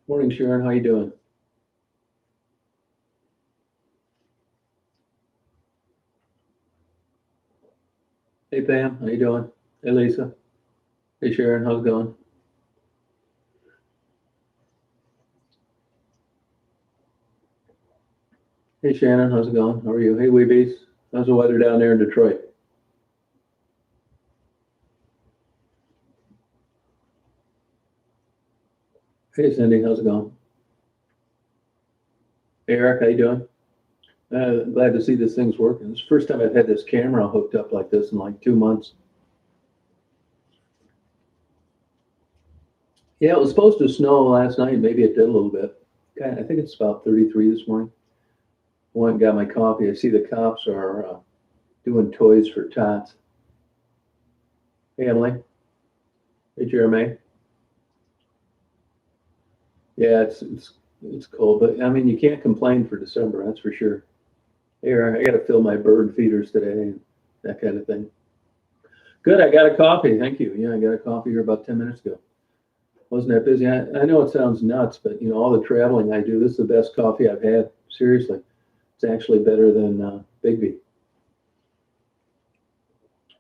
Morning, Sharon. How you doing? Hey, Pam. How you doing? Hey, Lisa. Hey, Sharon. How's it going? Hey, Shannon. How's it going? How are you? Hey, Weebies. How's the weather down there in Detroit? Hey, Cindy. How's it going? Hey, Eric. How you doing? Glad to see this thing's working. It's the first time I've had this camera hooked up like this in like 2 months. Yeah, it was supposed to snow last night. Maybe it did a little bit. I think it's about 33 this morning. Went and got my coffee. I see the cops are doing toys for tots. Hey, Emily. Hey, Jeremy. Yeah, it's cold, but I mean you can't complain for December, that's for sure. Here, I got to fill my bird feeders today, and that kind of thing. Good, I got a coffee. Thank you. Yeah, I got a coffee here about 10 minutes ago. Wasn't that busy? I know it sounds nuts, but all the traveling I do, this is the best coffee I've had. Seriously, it's actually better than Big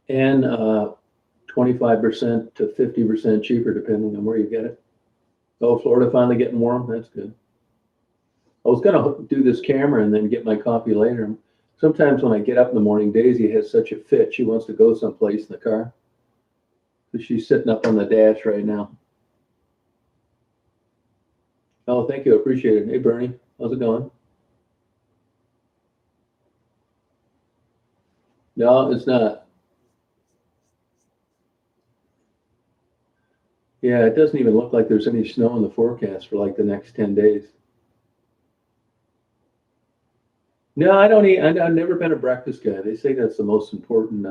and 25% to 50% cheaper depending on where you get it. Oh, Florida finally getting warm. That's good. I was gonna do this camera and then get my coffee later. Sometimes when I get up in the morning, Daisy has such a fit. She wants to go someplace in the car. So she's sitting up on the dash right now. Oh, thank you. I appreciate it. Hey, Bernie, how's it going? No, it's not. Yeah, it doesn't even look like there's any snow in the forecast for like the next 10 days. No, I don't eat. I've never been a breakfast guy. They say that's the most important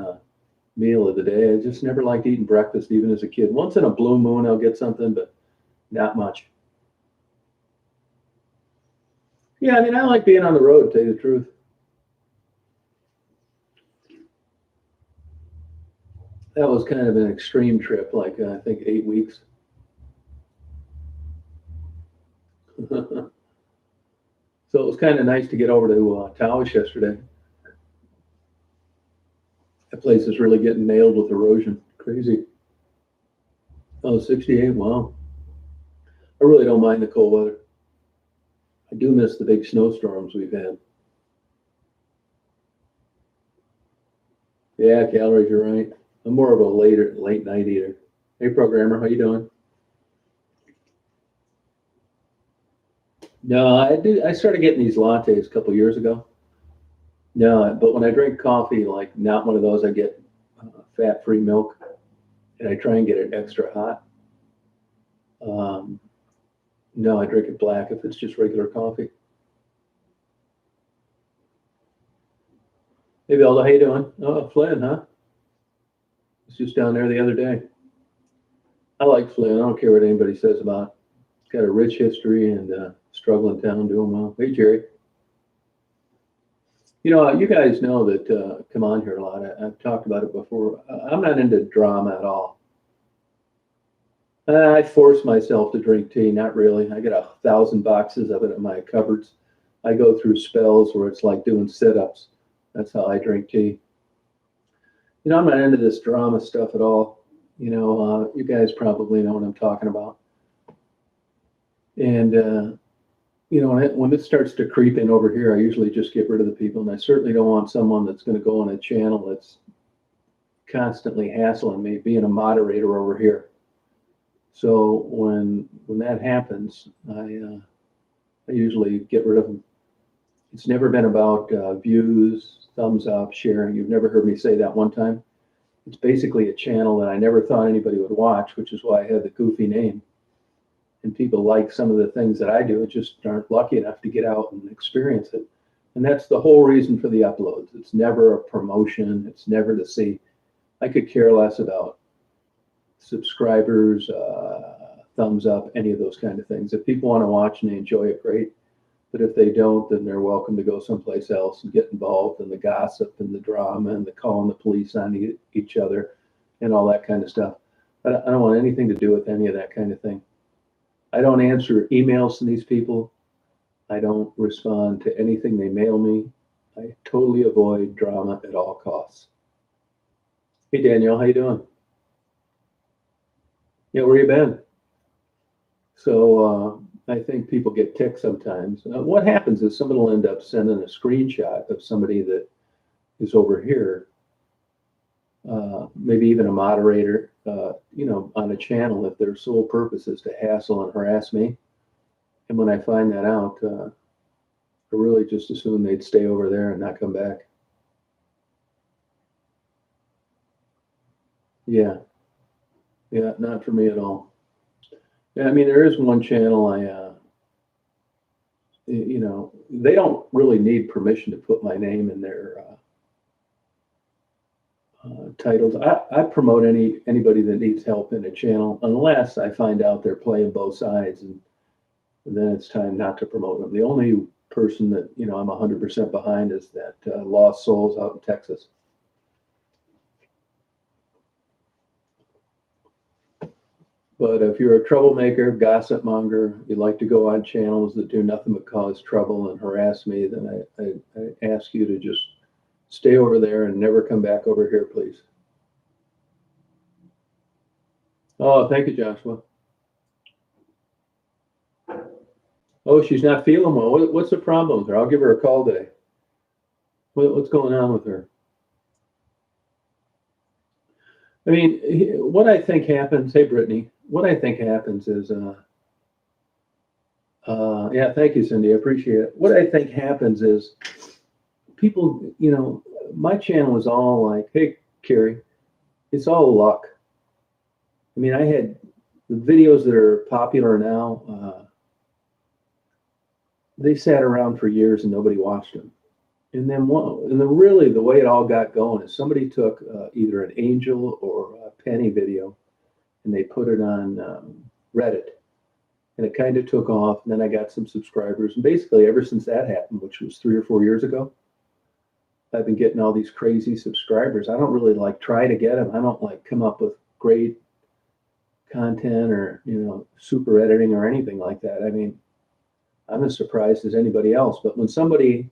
meal of the day. I just never liked eating breakfast, even as a kid. Once in a blue moon, I'll get something, but not much. Yeah, I mean, I like being on the road, to tell you the truth. That was kind of an extreme trip, like I think 8 weeks. So it was kind of nice to get over to Taos yesterday. That place is really getting nailed with erosion. Crazy. Oh, 68. Wow. I really don't mind the cold weather. I do miss the big snowstorms we've had. Yeah, calories, you're right. I'm more of a late night eater. Hey, programmer, how you doing? No, I do. I started getting these lattes a couple years ago. No, but when I drink coffee, like not one of those, I get fat-free milk, and I try and get it extra hot. Um, no, I drink it black if it's just regular coffee. Hey, Belda, how you doing? Oh, Flynn, huh? It's just down there the other day. I like Flynn. I don't care what anybody says about it. It's got a rich history and struggling town, doing well. Hey, Jerry. You guys know that come on here a lot. I've talked about it before. I'm not into drama at all. I force myself to drink tea. Not really. I got 1,000 boxes of it in my cupboards. I go through spells where it's like doing sit-ups. That's how I drink tea. I'm not into this drama stuff at all. You guys probably know what I'm talking about. And when it starts to creep in over here, I usually just get rid of the people, and I certainly don't want someone that's going to go on a channel that's constantly hassling me, being a moderator over here. So when that happens, I usually get rid of them. It's never been about views, thumbs up, sharing. You've never heard me say that one time. It's basically a channel that I never thought anybody would watch, which is why I had the goofy name. And people like some of the things that I do, just aren't lucky enough to get out and experience it. And that's the whole reason for the uploads. It's never a promotion. It's never to see. I could care less about subscribers, thumbs up, any of those kind of things. If people want to watch and they enjoy it, great. But if they don't, then they're welcome to go someplace else and get involved in the gossip and the drama and the calling the police on each other and all that kind of stuff. I don't want anything to do with any of that kind of thing. I don't answer emails to these people. I don't respond to anything they mail me. I totally avoid drama at all costs. Hey Danielle, how you doing? Yeah, where you been? So I think people get ticked sometimes. What happens is somebody will end up sending a screenshot of somebody that is over here, maybe even a moderator, on a channel if their sole purpose is to hassle and harass me. And when I find that out, I really just assume they'd stay over there and not come back. Yeah, yeah, not for me at all. Yeah, I mean, there is one channel they don't really need permission to put my name in their titles. I promote anybody that needs help in a channel unless I find out they're playing both sides, and then it's time not to promote them. The only person that I'm 100% behind is that Lost Souls out in Texas. But if you're a troublemaker, gossip monger, you like to go on channels that do nothing but cause trouble and harass me, then I ask you to just stay over there and never come back over here, please. Oh, thank you, Joshua. Oh, she's not feeling well. What's the problem with her? I'll give her a call today. What's going on with her? I mean, what I think happens, hey, Brittany, what I think happens is, yeah, thank you, Cindy. I appreciate it. What I think happens is people, my channel is all like, hey, Carrie, it's all luck. I mean, I had the videos that are popular now, they sat around for years and nobody watched them. And then really the way it all got going is somebody took either an Angel or a Penny video and they put it on Reddit, and it kind of took off. And then I got some subscribers, and basically ever since that happened, which was 3 or 4 years ago, I've been getting all these crazy subscribers. I don't really like try to get them. I don't like come up with great content or super editing or anything like that. I mean, I'm as surprised as anybody else. But when somebody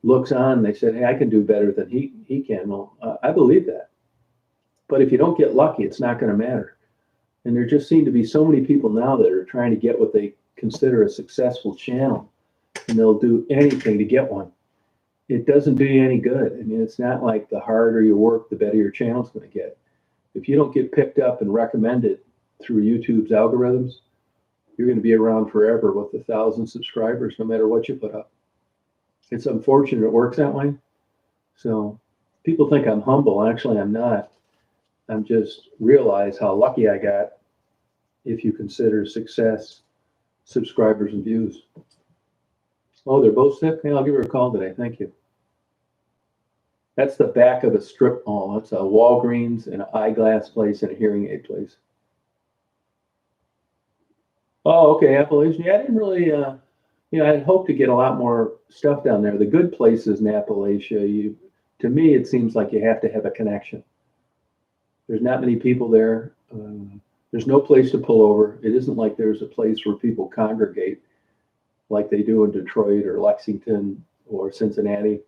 looks on, they said, "Hey, I can do better than he can." Well, I believe that. But if you don't get lucky, it's not going to matter. And there just seem to be so many people now that are trying to get what they consider a successful channel, and they'll do anything to get one. It doesn't do you any good. I mean, it's not like the harder you work, the better your channel's going to get. If you don't get picked up and recommended through YouTube's algorithms, you're going to be around forever with 1,000 subscribers, no matter what you put up. It's unfortunate it works that way. So people think I'm humble. Actually, I'm not. I'm just realize how lucky I got if you consider success, subscribers, and views. Oh, they're both sick? Yeah, I'll give her a call today. Thank you. That's the back of a strip mall. That's a Walgreens, an eyeglass place, and a hearing aid place. Oh, okay, Appalachian. Yeah, I didn't really, I'd hoped to get a lot more stuff down there. The good places in Appalachia, to me, it seems like you have to have a connection. There's not many people there. There's no place to pull over. It isn't like there's a place where people congregate like they do in Detroit or Lexington or Cincinnati.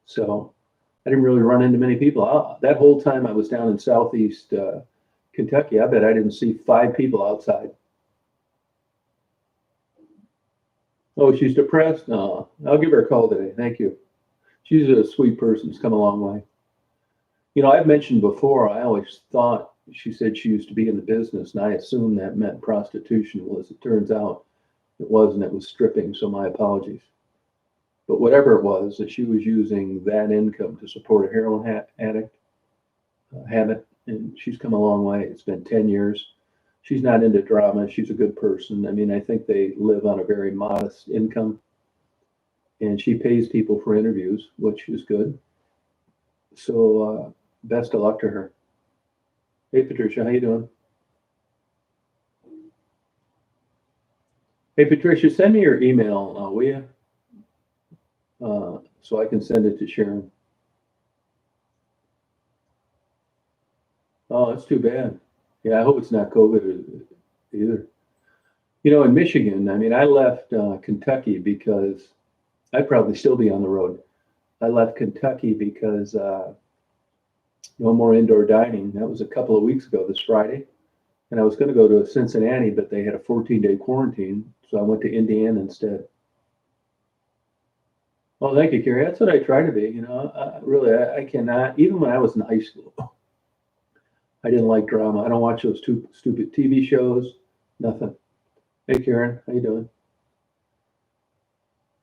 So I didn't really run into many people. That whole time I was down in Southeast Kentucky, I bet I didn't see 5 people outside. Oh, she's depressed? No, I'll give her a call today. Thank you. She's a sweet person. She's come a long way. I've mentioned before, I always thought she said she used to be in the business, and I assumed that meant prostitution. Well, as it turns out, it wasn't. It was stripping, so my apologies. But whatever it was, that she was using that income to support a heroin addict habit, and she's come a long way. It's been 10 years. She's not into drama. She's a good person. I mean, I think they live on a very modest income, and she pays people for interviews, which is good. So best of luck to her. Hey, Patricia, how you doing? Hey, Patricia, send me your email, will you? So I can send it to Sharon. Oh, that's too bad. Yeah, I hope it's not COVID either. You know, in Michigan, I mean, I left Kentucky because I'd probably still be on the road. I left Kentucky because no more indoor dining. That was a couple of weeks ago, this Friday. And I was going to go to Cincinnati, but they had a 14-day quarantine. So I went to Indiana instead. Oh, thank you, Carrie. That's what I try to be. You know, really, I cannot, even when I was in high school, I didn't like drama. I don't watch those stupid TV shows, nothing. Hey, Karen, how you doing?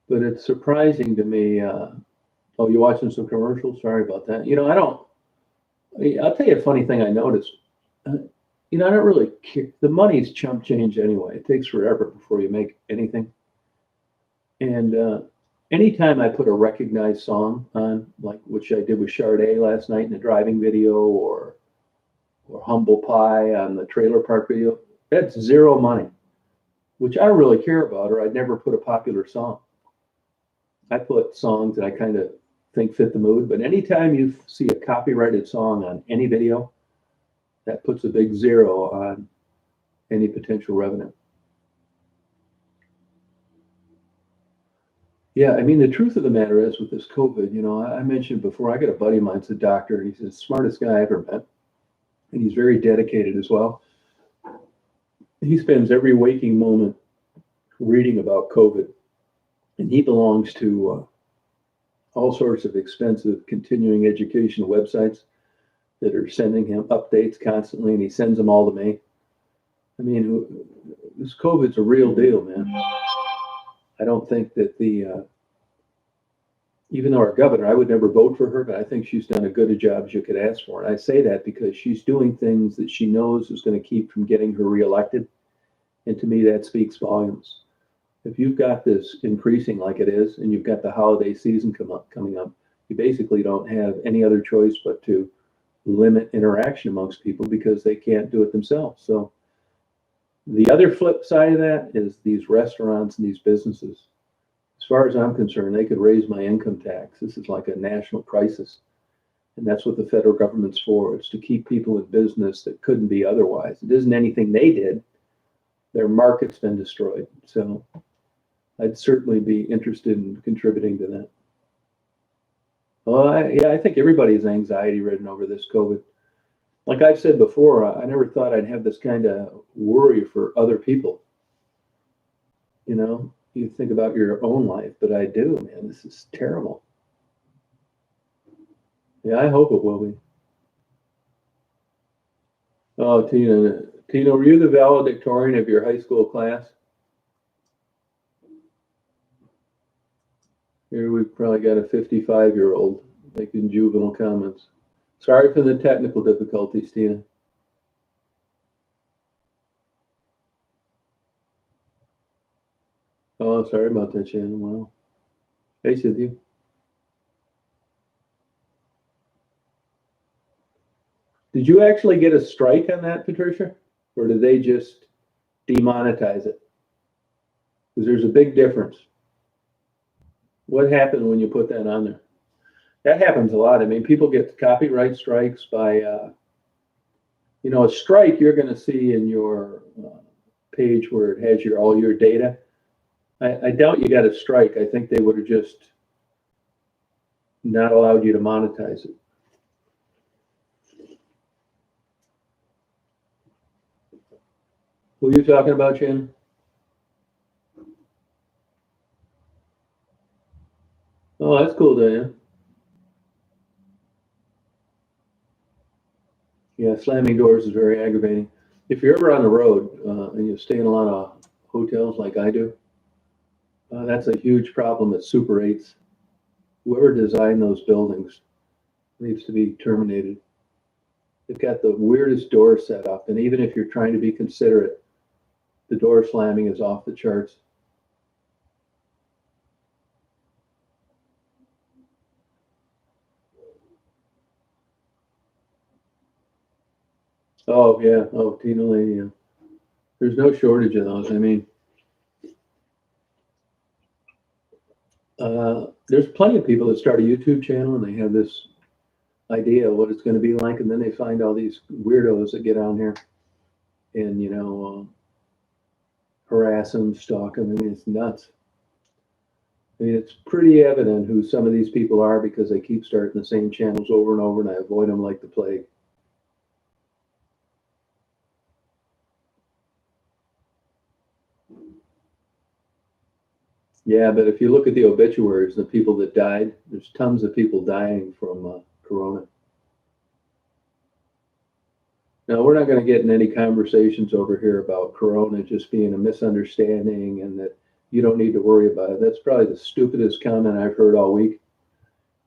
But it's surprising to me. Oh, you watching some commercials? Sorry about that. You know, I don't. I'll tell you a funny thing I noticed. Uh, you know, I don't really care. The money's chump change anyway. It takes forever before you make anything. And anytime I put a recognized song on, like which I did with Sade last night in the driving video, or Humble Pie on the trailer park video, that's zero money, which I don't really care about, or I'd never put a popular song. I put songs that I kind of think fit the mood. But anytime you see a copyrighted song on any video, that puts a big zero on any potential revenue. Yeah, I mean, the truth of the matter is with this COVID, you know, I mentioned before, I got a buddy of mine, he's a doctor, and he's the smartest guy I ever met, and he's very dedicated as well. He spends every waking moment reading about COVID, and he belongs to all sorts of expensive continuing education websites that are sending him updates constantly, and he sends them all to me. I mean, this COVID's a real deal, man. I don't think that even though our governor, I would never vote for her, but I think she's done as good a job as you could ask for. And I say that because she's doing things that she knows is going to keep from getting her reelected. And to me, that speaks volumes. If you've got this increasing like it is, and you've got the holiday season coming up, you basically don't have any other choice but to limit interaction amongst people because they can't do it themselves. So the other flip side of that is these restaurants and these businesses. As far as I'm concerned, they could raise my income tax. This is like a national crisis. And that's what the federal government's for. It's to keep people in business that couldn't be otherwise. It isn't anything they did. Their market's been destroyed. So I'd certainly be interested in contributing to that. Well, yeah, I think everybody's anxiety ridden over this COVID. Like I've said before, I never thought I'd have this kind of worry for other people. You know, you think about your own life, but I do, man. This is terrible. Yeah, I hope it will be. Oh, Tina, were you the valedictorian of your high school class? Here we've probably got a 55-year-old making juvenile comments. Sorry for the technical difficulties, Tina. Oh, sorry about that, Shannon. Wow. Hey, Cynthia. Did you actually get a strike on that, Patricia? Or did they just demonetize it? Because there's a big difference. What happened when you put that on there? That happens a lot. I mean, people get copyright strikes by, you know, a strike you're going to see in your page where it has all your data. I doubt you got a strike. I think they would have just not allowed you to monetize it. Who are you talking about, Shannon? Oh, that's cool, Diane. Yeah, slamming doors is very aggravating. If you're ever on the road and you stay in a lot of hotels like I do, that's a huge problem at Super 8s. Whoever designed those buildings needs to be terminated. They've got the weirdest door set up, and even if you're trying to be considerate, the door slamming is off the charts. Oh yeah, oh Tina Lady, yeah. There's no shortage of those. I mean, there's plenty of people that start a YouTube channel and they have this idea of what it's going to be like, and then they find all these weirdos that get on here and harass them, stalk them. I mean, it's nuts. I mean, it's pretty evident who some of these people are because they keep starting the same channels over and over, and I avoid them like the plague. Yeah, but if you look at the obituaries, the people that died, there's tons of people dying from corona. Now, we're not going to get in any conversations over here about corona just being a misunderstanding and that you don't need to worry about it. That's probably the stupidest comment I've heard all week.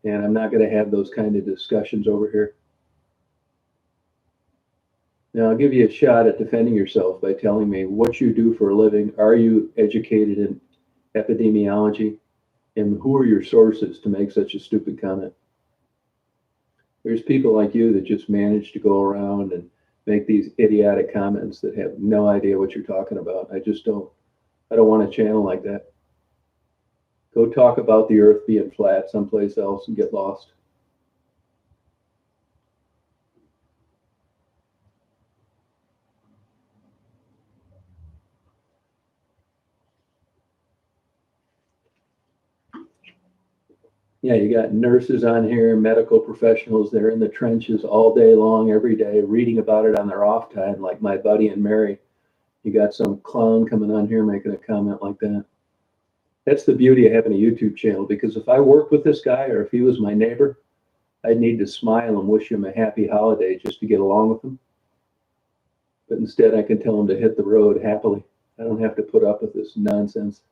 And I'm not going to have those kind of discussions over here. Now, I'll give you a shot at defending yourself by telling me what you do for a living. Are you educated in epidemiology? And who are your sources to make such a stupid comment? There's people like you that just manage to go around and make these idiotic comments that have no idea what you're talking about. I don't want a channel like that. Go talk about the earth being flat someplace else and get lost. Yeah, you got nurses on here, medical professionals. They're in the trenches all day long, every day, reading about it on their off time, like my buddy and Mary. You got some clown coming on here making a comment like that. That's the beauty of having a YouTube channel, because if I worked with this guy or if he was my neighbor, I'd need to smile and wish him a happy holiday just to get along with him. But instead, I can tell him to hit the road happily. I don't have to put up with this nonsense.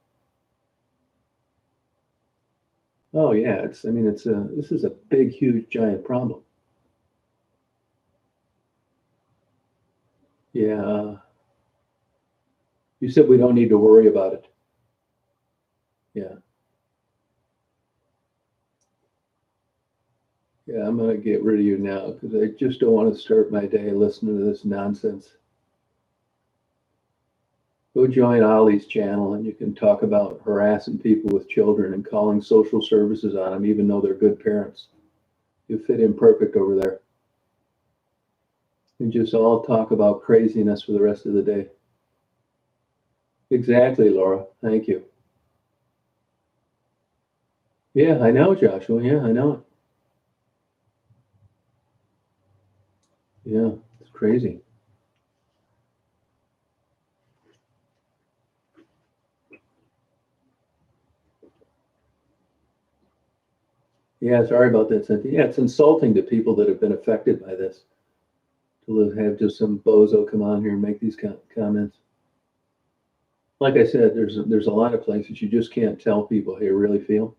Oh yeah, this is a big, huge, giant problem. Yeah, you said we don't need to worry about it. Yeah, yeah, I'm gonna get rid of you now because I just don't want to start my day listening to this nonsense. Go join Ollie's channel and you can talk about harassing people with children and calling social services on them, even though they're good parents. You fit in perfect over there. And just all talk about craziness for the rest of the day. Exactly, Laura. Thank you. Yeah, I know, Joshua. Yeah, I know it. Yeah, it's crazy. Yeah, sorry about that, Cynthia. Yeah, it's insulting to people that have been affected by this to have just some bozo come on here and make these comments. Like I said, there's a lot of places you just can't tell people how you really feel.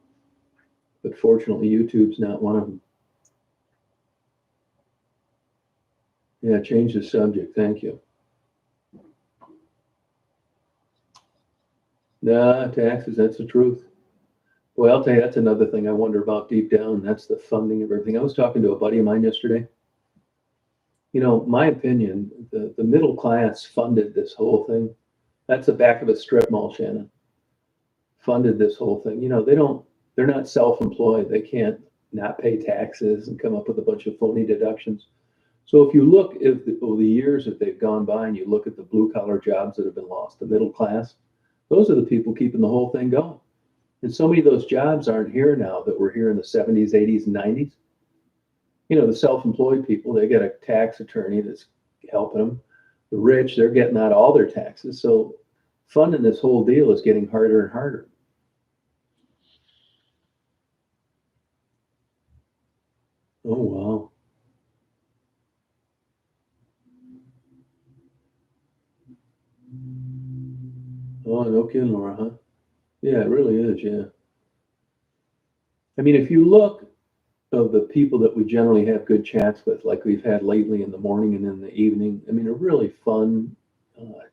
But fortunately, YouTube's not one of them. Yeah, change the subject. Thank you. Nah, taxes, that's the truth. Well, I'll tell you, that's another thing I wonder about deep down. That's the funding of everything. I was talking to a buddy of mine yesterday. You know, my opinion, the middle class funded this whole thing. That's the back of a strip mall, Shannon. Funded this whole thing. You know, they're not self-employed. They can't not pay taxes and come up with a bunch of phony deductions. So if you look at over the years that they've gone by and you look at the blue collar jobs that have been lost, the middle class, those are the people keeping the whole thing going. And so many of those jobs aren't here now that were here in the 70s, 80s, and 90s. You know, the self-employed people, they get a tax attorney that's helping them. The rich, they're getting out all their taxes. So funding this whole deal is getting harder and harder. Oh, wow. Oh, no kidding, Laura, huh? Yeah, it really is, yeah. I mean, if you look of the people that we generally have good chats with, like we've had lately in the morning and in the evening, I mean, are really fun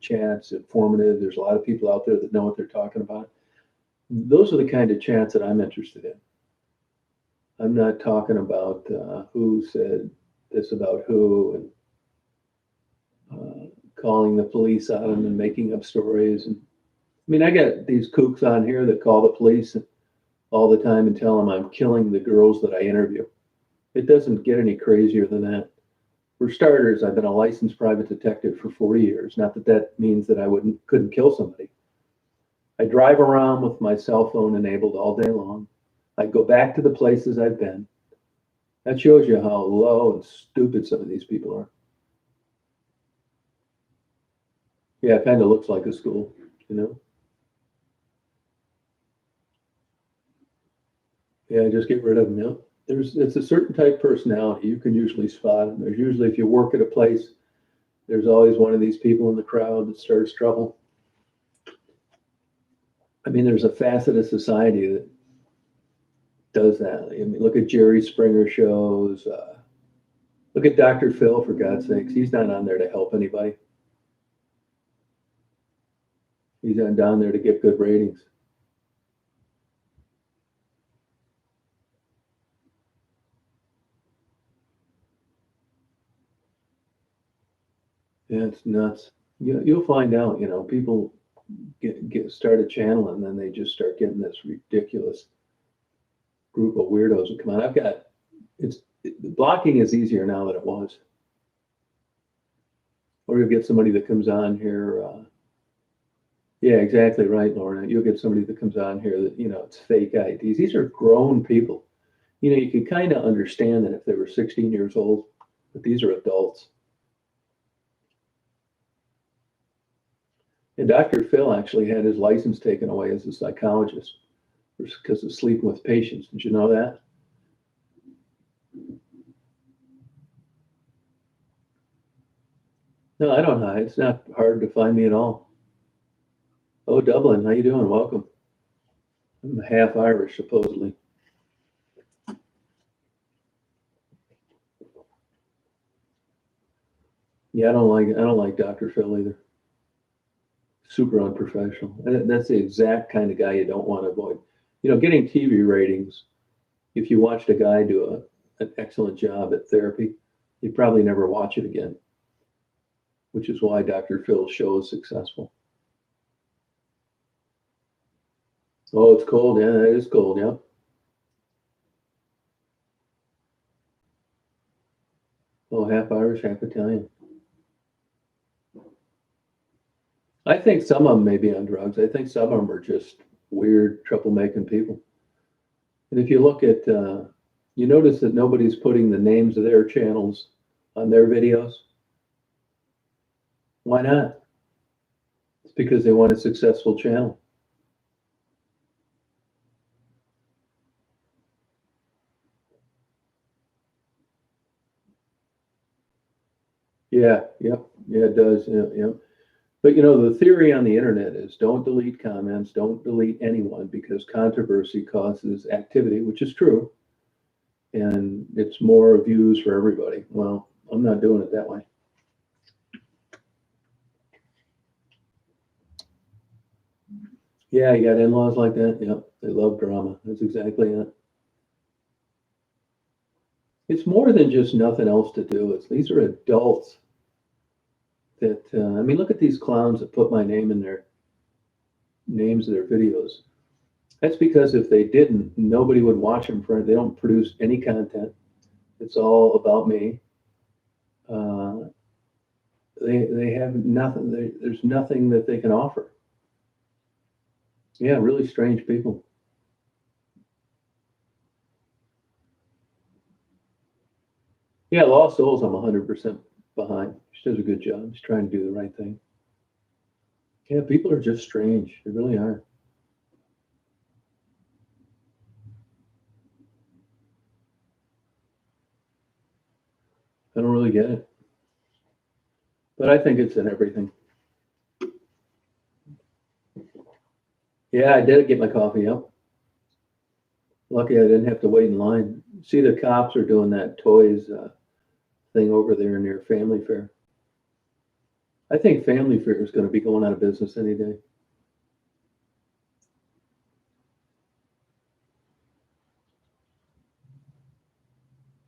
chats, informative. There's a lot of people out there that know what they're talking about. Those are the kind of chats that I'm interested in. I'm not talking about who said this about who and calling the police on them and making up stories. And I mean, I got these kooks on here that call the police all the time and tell them I'm killing the girls that I interview. It doesn't get any crazier than that. For starters, I've been a licensed private detective for 40 years. Not that that means that I couldn't kill somebody. I drive around with my cell phone enabled all day long. I go back to the places I've been. That shows you how low and stupid some of these people are. Yeah, it kind of looks like a school, you know? Yeah, just get rid of them, yeah. It's a certain type of personality. You can usually spot them. There's usually, if you work at a place, there's always one of these people in the crowd that starts trouble. I mean, there's a facet of society that does that. I mean, look at Jerry Springer shows. Look at Dr. Phil, for God's sakes. He's not on there to help anybody. He's down there to get good ratings. Yeah, it's nuts. You'll find out, people start a channel and then they just start getting this ridiculous group of weirdos that come on. Blocking is easier now than it was. Or you get somebody that comes on here. Yeah, exactly right, Lorna. You'll get somebody that comes on here that, it's fake IDs. These are grown people. You can kind of understand that if they were 16 years old, but these are adults. And Dr. Phil actually had his license taken away as a psychologist because of sleeping with patients. Did you know that? No, I don't hide. It's not hard to find me at all. Oh, Dublin, how you doing? Welcome. I'm half Irish, supposedly. Yeah, I don't like Dr. Phil either. Super unprofessional. That's the exact kind of guy you don't want to avoid. Getting TV ratings, if you watched a guy do an excellent job at therapy, you'd probably never watch it again, which is why Dr. Phil's show is successful. Oh, it's cold. Yeah, it is cold. Yeah. Oh, half Irish, half Italian. I think some of them may be on drugs. I think some of them are just weird, troublemaking people. And if you look at, you notice that nobody's putting the names of their channels on their videos. Why not? It's because they want a successful channel. Yeah, yep, yeah, it does. Yeah, yeah. But the theory on the internet is don't delete comments, don't delete anyone because controversy causes activity, which is true. And it's more views for everybody. Well, I'm not doing it that way. Yeah, you got in-laws like that. Yep, they love drama. That's exactly it. It's more than just nothing else to do. These are adults that I mean, look at these clowns that put my name in their names of their videos. That's because if they didn't, nobody would watch them for. They don't produce any content. It's all about me. Uh, they have nothing. There's nothing that they can offer. Yeah, really strange people. Yeah, Lost Souls, I'm 100% behind. She does a good job. She's trying to do the right thing. Yeah, people are just strange. They really are. I don't really get it, but I think it's in everything. Yeah, I did get my coffee up. Lucky I didn't have to wait in line. See, the cops are doing that toys thing over there near Family Fair. I think Family Fair is going to be going out of business any day.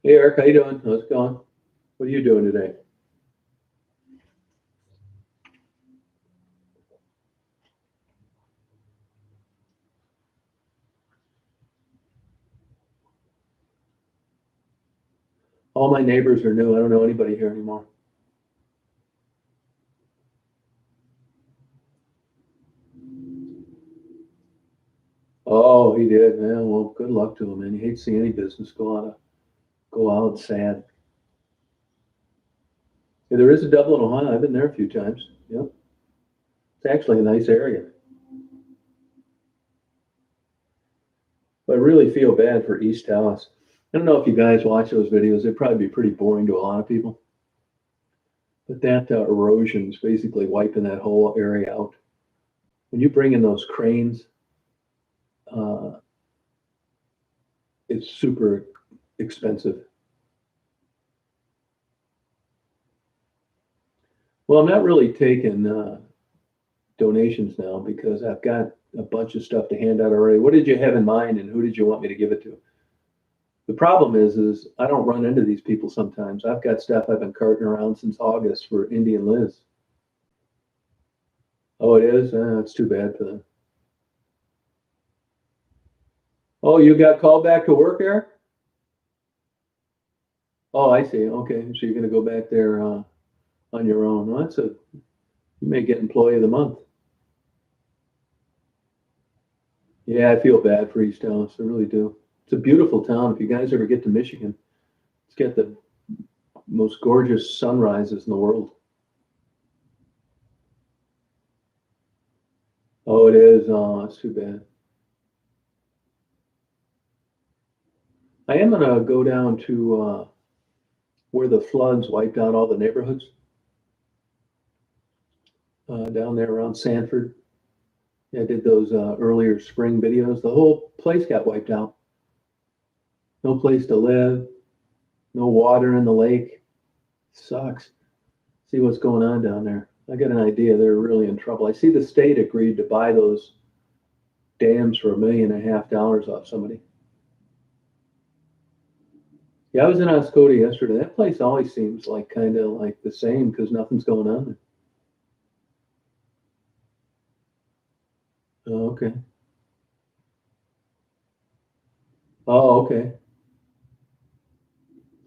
Hey, Eric, how you doing? How's it going? What are you doing today? All my neighbors are new. I don't know anybody here anymore. Oh, he did, man. Well, good luck to him, man. You hate to see any business go out sad. Yeah, there is a Dublin, Ohio. I've been there a few times. Yep. It's actually a nice area. But I really feel bad for East Dallas. I don't know if you guys watch those videos. They'd probably be pretty boring to a lot of people. But that erosion is basically wiping that whole area out. When you bring in those cranes, uh, it's super expensive. Well, I'm not really taking donations now because I've got a bunch of stuff to hand out already. What did you have in mind, and who did you want me to give it to? The problem is I don't run into these people sometimes. I've got stuff I've been carting around since August for Indian Liz. Oh, it is? It's too bad for them. Oh, you got called back to work, Eric? Oh, I see. Okay, so you're going to go back there on your own. Well, you may get Employee of the Month. Yeah, I feel bad for East Dallas. I really do. It's a beautiful town. If you guys ever get to Michigan, it's got the most gorgeous sunrises in the world. Oh, it is. Oh, it's too bad. I am going to go down to where the floods wiped out all the neighborhoods down there around Sanford. Yeah, I did those earlier spring videos. The whole place got wiped out. No place to live, no water in the lake. Sucks. See what's going on down there. I got an idea. They're really in trouble. I see the state agreed to buy those dams for $1.5 million off somebody. Yeah, I was in Oscoda yesterday. That place always seems like kind of like the same because nothing's going on there. Oh, okay. Oh, okay.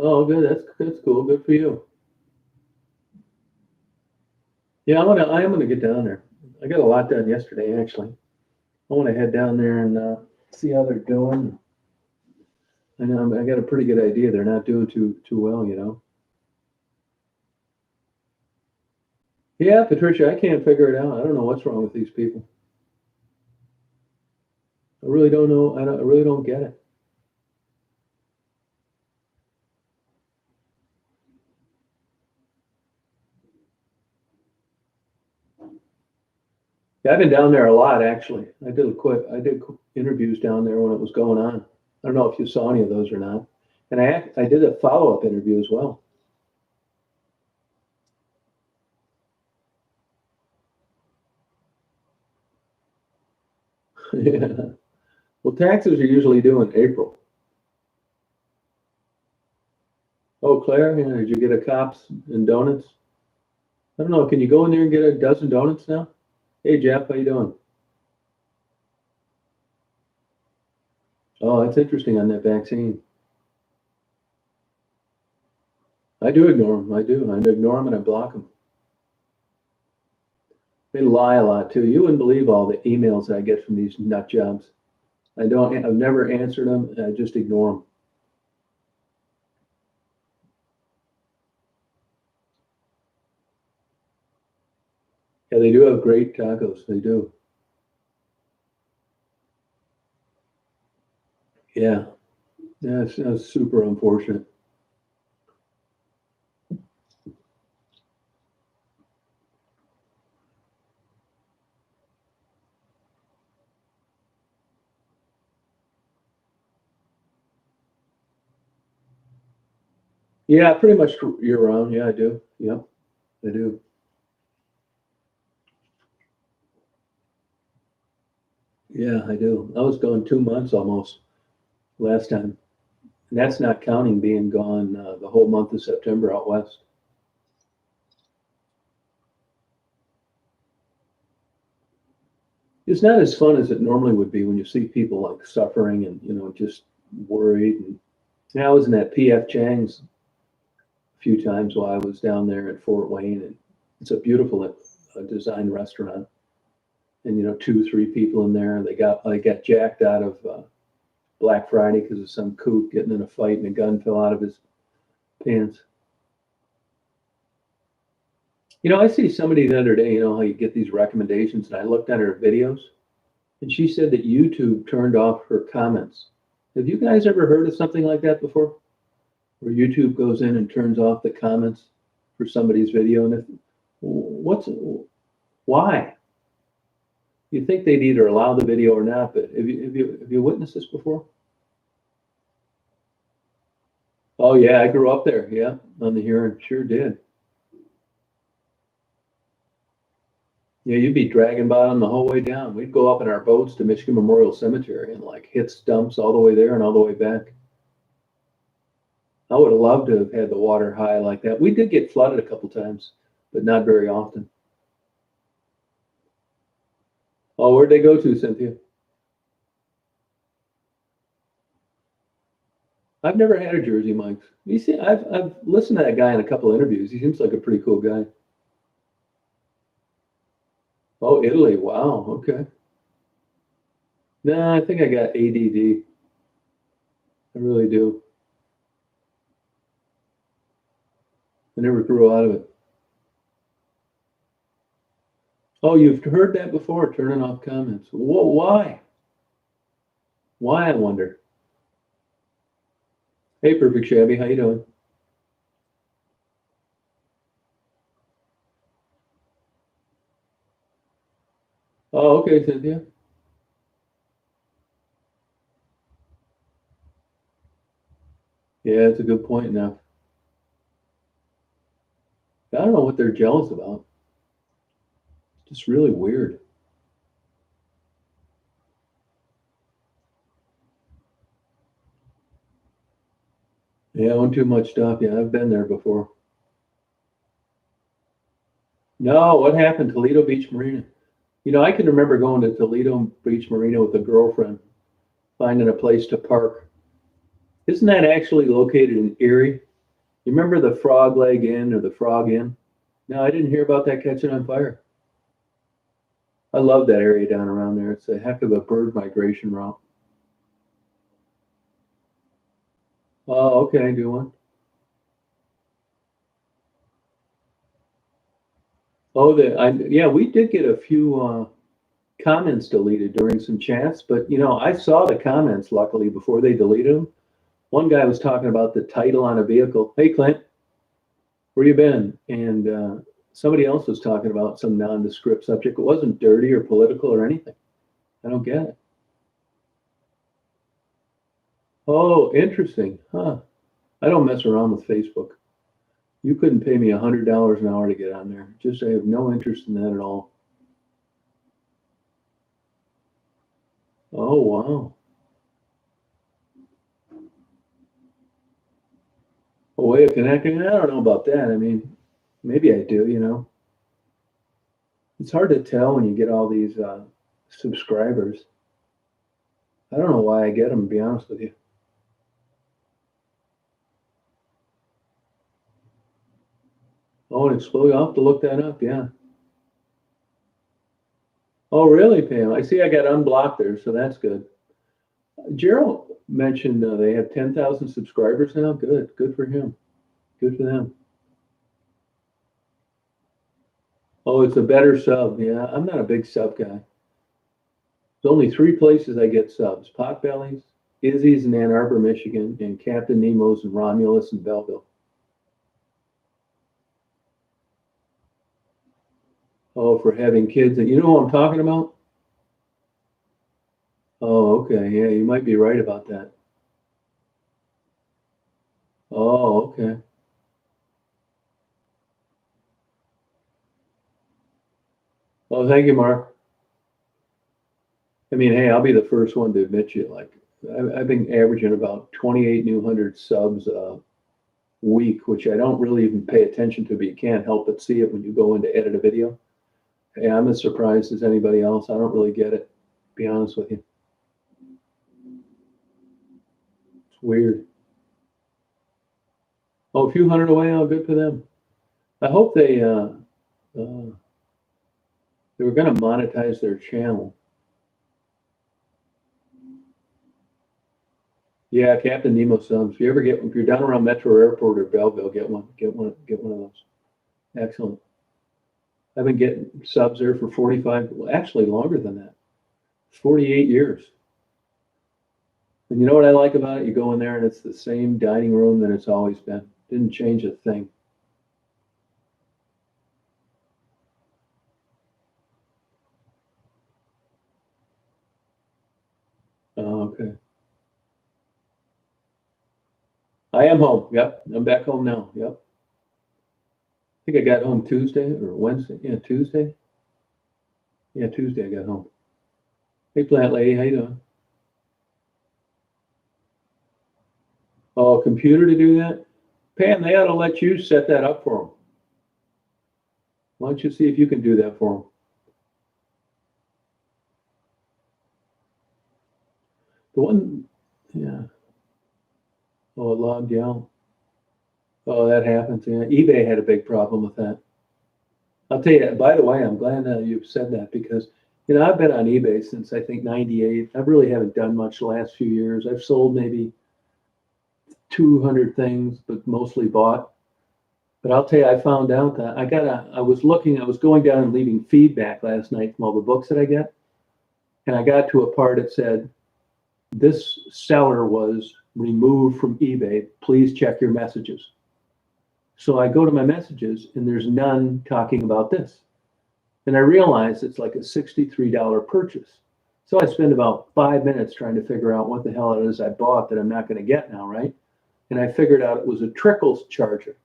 Oh, good. That's cool. Good for you. Yeah, I am gonna get down there. I got a lot done yesterday, actually. I want to head down there and see how they're doing. I know I got a pretty good idea. They're not doing too well, you know. Yeah, Patricia, I can't figure it out. I don't know what's wrong with these people. I really don't know. I really don't get it. Yeah, I've been down there a lot, actually. I did interviews down there when it was going on. I don't know if you saw any of those or not. And I did a follow-up interview as well. Yeah. Well, taxes are usually due in April. Oh, Claire, yeah, did you get a cops and donuts? I don't know. Can you go in there and get a dozen donuts now? Hey, Jeff, how you doing? Oh, that's interesting on that vaccine. I do ignore them. I do. I ignore them and I block them. They lie a lot too. You wouldn't believe all the emails I get from these nut jobs. I've never answered them. I just ignore them. Yeah, they do have great tacos. They do. Yeah. Yeah, it's super unfortunate. Yeah, pretty much year round. Yeah, I do. Yep, I do. Yeah, I do. I was gone 2 months almost last time. And that's not counting being gone the whole month of September out west. It's not as fun as it normally would be when you see people like suffering and, just worried. And yeah, I was in that PF Chang's few times while I was down there at Fort Wayne, and it's a beautiful designed restaurant. And 2, 3 people in there. They got jacked out of Black Friday because of some kook getting in a fight and a gun fell out of his pants. I see somebody the other day. How you get these recommendations, and I looked at her videos, and she said that YouTube turned off her comments. Have you guys ever heard of something like that before? Where YouTube goes in and turns off the comments for somebody's video, and why? You think they'd either allow the video or not, but have you witnessed this before? Oh yeah, I grew up there. Yeah, on the Huron, sure did. Yeah, you'd be dragging bottom the whole way down. We'd go up in our boats to Michigan Memorial Cemetery and hit stumps all the way there and all the way back. I would have loved to have had the water high like that. We did get flooded a couple times, but not very often. Oh, where'd they go to, Cynthia? I've never had a Jersey Mike's. You see, I've listened to that guy in a couple interviews. He seems like a pretty cool guy. Oh, Italy. Wow. Okay. No, I think I got ADD. I really do. I never grew out of it. Oh, you've heard that before, turning off comments. Why? Why, I wonder? Hey, Perfect Shabby, how you doing? Oh, okay, Cynthia. Yeah, it's a good point now. I don't know what they're jealous about. It's just really weird. Yeah, own too much stuff. Yeah, I've been there before. No, what happened? Toledo Beach Marina. I can remember going to Toledo Beach Marina with a girlfriend, finding a place to park. Isn't that actually located in Erie? You remember the Frog Leg Inn or the Frog Inn? No, I didn't hear about that catching on fire. I love that area down around there. It's a heck of a bird migration route. Oh, okay, good one. Oh, yeah, we did get a few comments deleted during some chats, but I saw the comments luckily before they deleted them. One guy was talking about the title on a vehicle. Hey, Clint, where you been? And somebody else was talking about some nondescript subject. It wasn't dirty or political or anything. I don't get it. Oh, interesting. Huh. I don't mess around with Facebook. You couldn't pay me $100 an hour to get on there. Just I have no interest in that at all. Oh, wow. A way of connecting? I don't know about that. I mean, maybe I do. It's hard to tell when you get all these subscribers. I don't know why I get them, to be honest with you. Oh, an explode. I'll have to look that up. Yeah. Oh, really, Pam? I see I got unblocked there, so that's good. Gerald mentioned they have 10,000 subscribers now. Good. Good for him. Good for them. Oh, it's a better sub. Yeah, I'm not a big sub guy. There's only 3 places I get subs: Potbellies, Izzy's in Ann Arbor, Michigan, and Captain Nemo's in Romulus and Belleville. Oh, for having kids. And you know what I'm talking about? Oh, okay. Yeah, you might be right about that. Oh, okay. Oh, thank you, Mark. I mean, hey, I'll be the first one to admit you. I've been averaging about 28 new hundred subs a week, which I don't really even pay attention to, but you can't help but see it when you go in to edit a video. Hey, I'm as surprised as anybody else. I don't really get it, to be honest with you. It's weird. Oh, a few hundred away. Oh, good for them. I hope they were going to monetize their channel. Yeah, Captain Nemo subs. If you ever if you're down around Metro Airport or Belleville, get one of those. Excellent. I've been getting subs there for 45, well, actually longer than that, 48 years. And you know what I like about it? You go in there and it's the same dining room that it's always been. Didn't change a thing. Oh, okay. I am home. Yep. I'm back home now. Yep. I think I got home Tuesday or Wednesday. Yeah, Tuesday. Yeah, Tuesday I got home. Hey, plant lady, how you doing? Oh, computer to do that? Pam, they ought to let you set that up for them. Why don't you see if you can do that for them? The one, yeah. Oh, it logged you out. Oh, that happens. Yeah, eBay had a big problem with that. I'll tell you, by the way, I'm glad you've said that because, I've been on eBay since I think 98. I really haven't done much the last few years. I've sold maybe 200 things, but mostly bought. But I'll tell you, I found out that I was going down and leaving feedback last night from all the books that I get. And I got to a part that said, this seller was removed from eBay. Please check your messages. So I go to my messages and there's none talking about this. And I realize it's like a $63 purchase. So I spend about 5 minutes trying to figure out what the hell it is I bought that I'm not going to get now, right? And I figured out it was a trickles charger.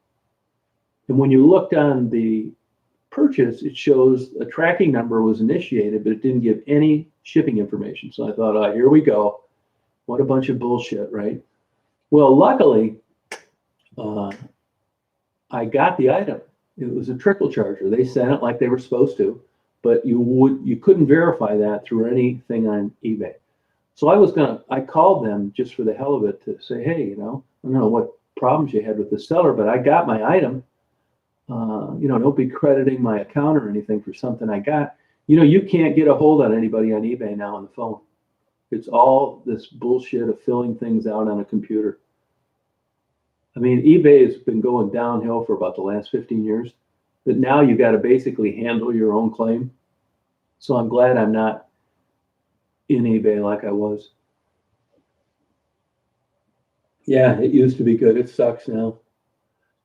And when you looked on the purchase, it shows a tracking number was initiated, but it didn't give any shipping information. So I thought, oh, here we go. What a bunch of bullshit, right? Well, luckily, I got the item. It was a trickle charger. They sent it like they were supposed to, but you couldn't verify that through anything on eBay. So I called them just for the hell of it to say, hey, I don't know what problems you had with the seller, but I got my item. Don't be crediting my account or anything for something I got. You can't get a hold on anybody on eBay now on the phone. It's all this bullshit of filling things out on a computer. I mean, eBay has been going downhill for about the last 15 years, but now you got to basically handle your own claim. So I'm glad I'm not in eBay like I was. Yeah, it used to be good. It sucks now.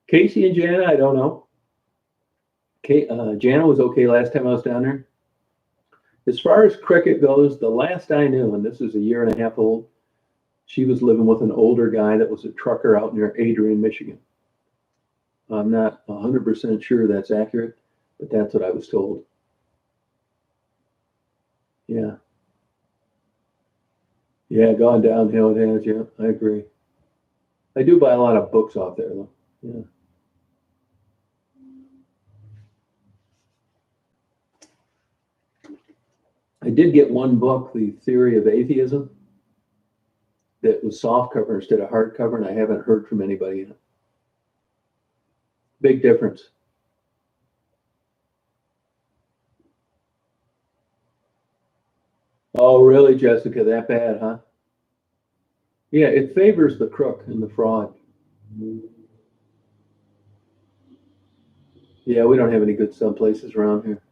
Casey and Jana, I don't know. Jana was okay last time I was down there. As far as cricket goes, the last I knew, and this is a year and a half old, she was living with an older guy that was a trucker out near Adrian, Michigan. I'm not 100% sure that's accurate, but that's what I was told. Yeah. Yeah, gone downhill it has. Yeah, I agree. I do buy a lot of books off there, though. Yeah. I did get one book, The Theory of Atheism, that was soft cover instead of hardcover, and I haven't heard from anybody yet. Big difference. Oh, really, Jessica? That bad, huh? Yeah, it favors the crook and the fraud. Yeah, we don't have any good sub places around here.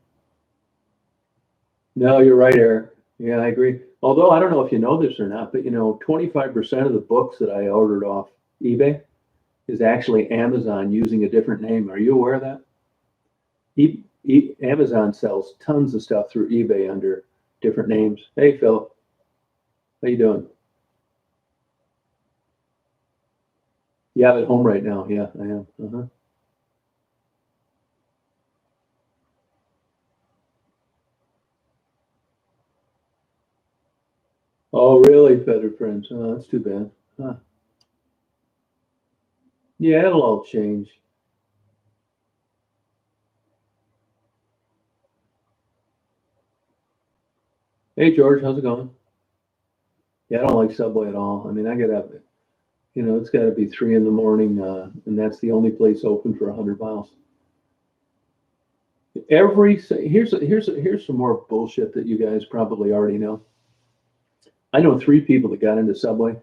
No, you're right, Eric. Yeah, I agree. Although I don't know if you know this or not, but 25% of the books that I ordered off eBay is actually Amazon using a different name. Are you aware of that? Amazon sells tons of stuff through eBay under different names. Hey, Phil, how you doing? Yeah, I'm at home right now. Yeah, I am. Uh-huh. Oh, really, Feather Friends? Oh, that's too bad. Huh. Yeah, it'll all change. Hey, George, how's it going? Yeah, I don't like Subway at all. I mean, I get up. You know, it's got to be 3 in the morning, and that's the only place open for 100 miles. Here's some more bullshit that you guys probably already know. I know 3 people that got into Subway,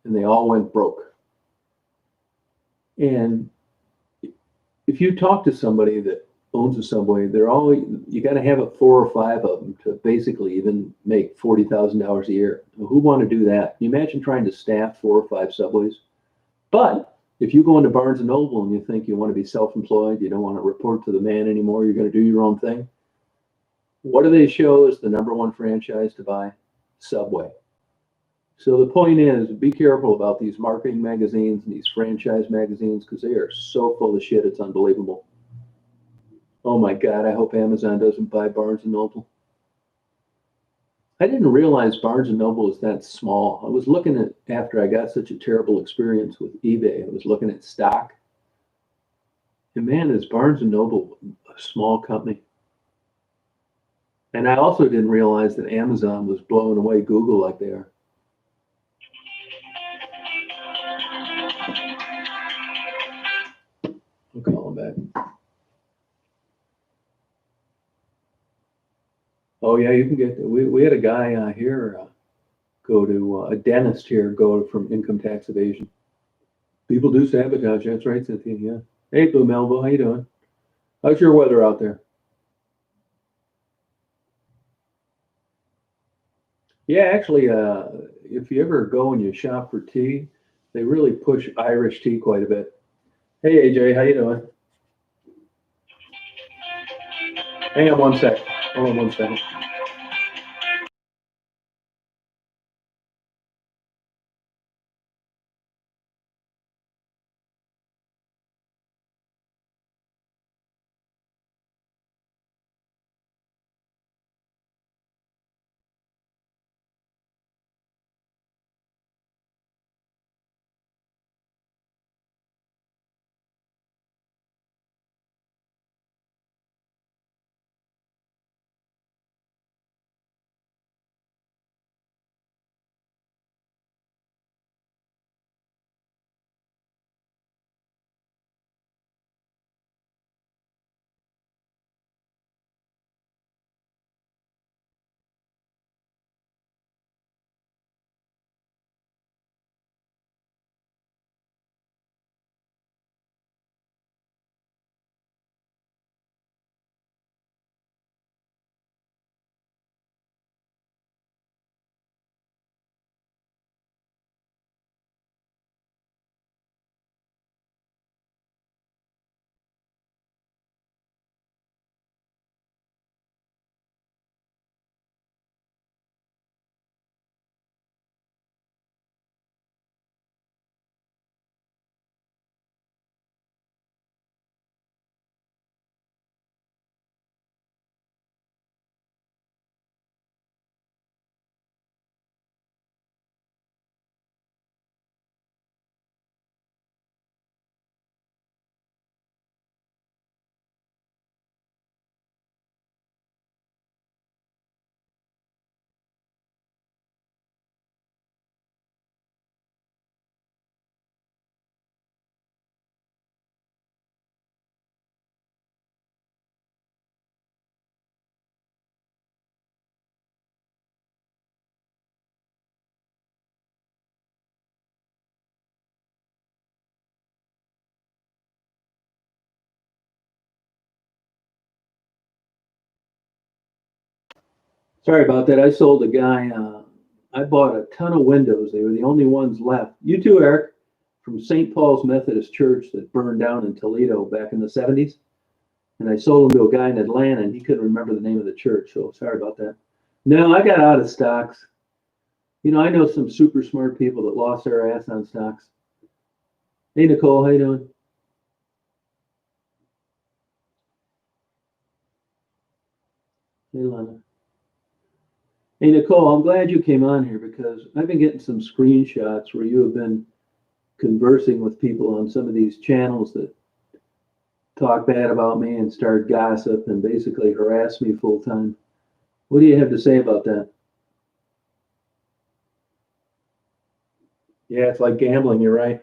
and they all went broke. And if you talk to somebody that owns a Subway, you got to have 4 or 5 of them to basically even make $40,000 a year. Who want to do that? You imagine trying to staff 4 or 5 Subways. But if you go into Barnes and Noble and you think you want to be self-employed, you don't want to report to the man anymore, you're going to do your own thing. What do they show as the #1 franchise to buy? Subway. So the point is, be careful about these marketing magazines and these franchise magazines because they are so full of shit, it's unbelievable. Oh my God, I hope Amazon doesn't buy Barnes and Noble. I didn't realize Barnes and Noble is that small. I was looking at, after I got such a terrible experience with eBay, I was looking at stock. And man, is Barnes and Noble a small company? And I also didn't realize that Amazon was blowing away Google like they are. I'll call him back. Oh yeah, you can get. We had a guy here go to a dentist here go from income tax evasion. People do sabotage. That's right, Cynthia. Yeah. Hey, Blue Melville, how you doing? How's your weather out there? Yeah, actually, if you ever go and you shop for tea, they really push Irish tea quite a bit. Hey, AJ, how you doing? Hang on one sec. Hold on one second. Sorry about that. I sold a guy. I bought a ton of windows. They were the only ones left. You too, Eric, from St. Paul's Methodist Church that burned down in Toledo back in the 70s. And I sold them to a guy in Atlanta, and he couldn't remember the name of the church. So sorry about that. No, I got out of stocks. You know, I know some super smart people that lost their ass on stocks. Hey, Nicole, how you doing? Hey, Lana. Hey, Nicole, I'm glad you came on here because I've been getting some screenshots where you have been conversing with people on some of these channels that talk bad about me and start gossip and basically harass me full time. What do you have to say about that? Yeah, it's like gambling, you're right.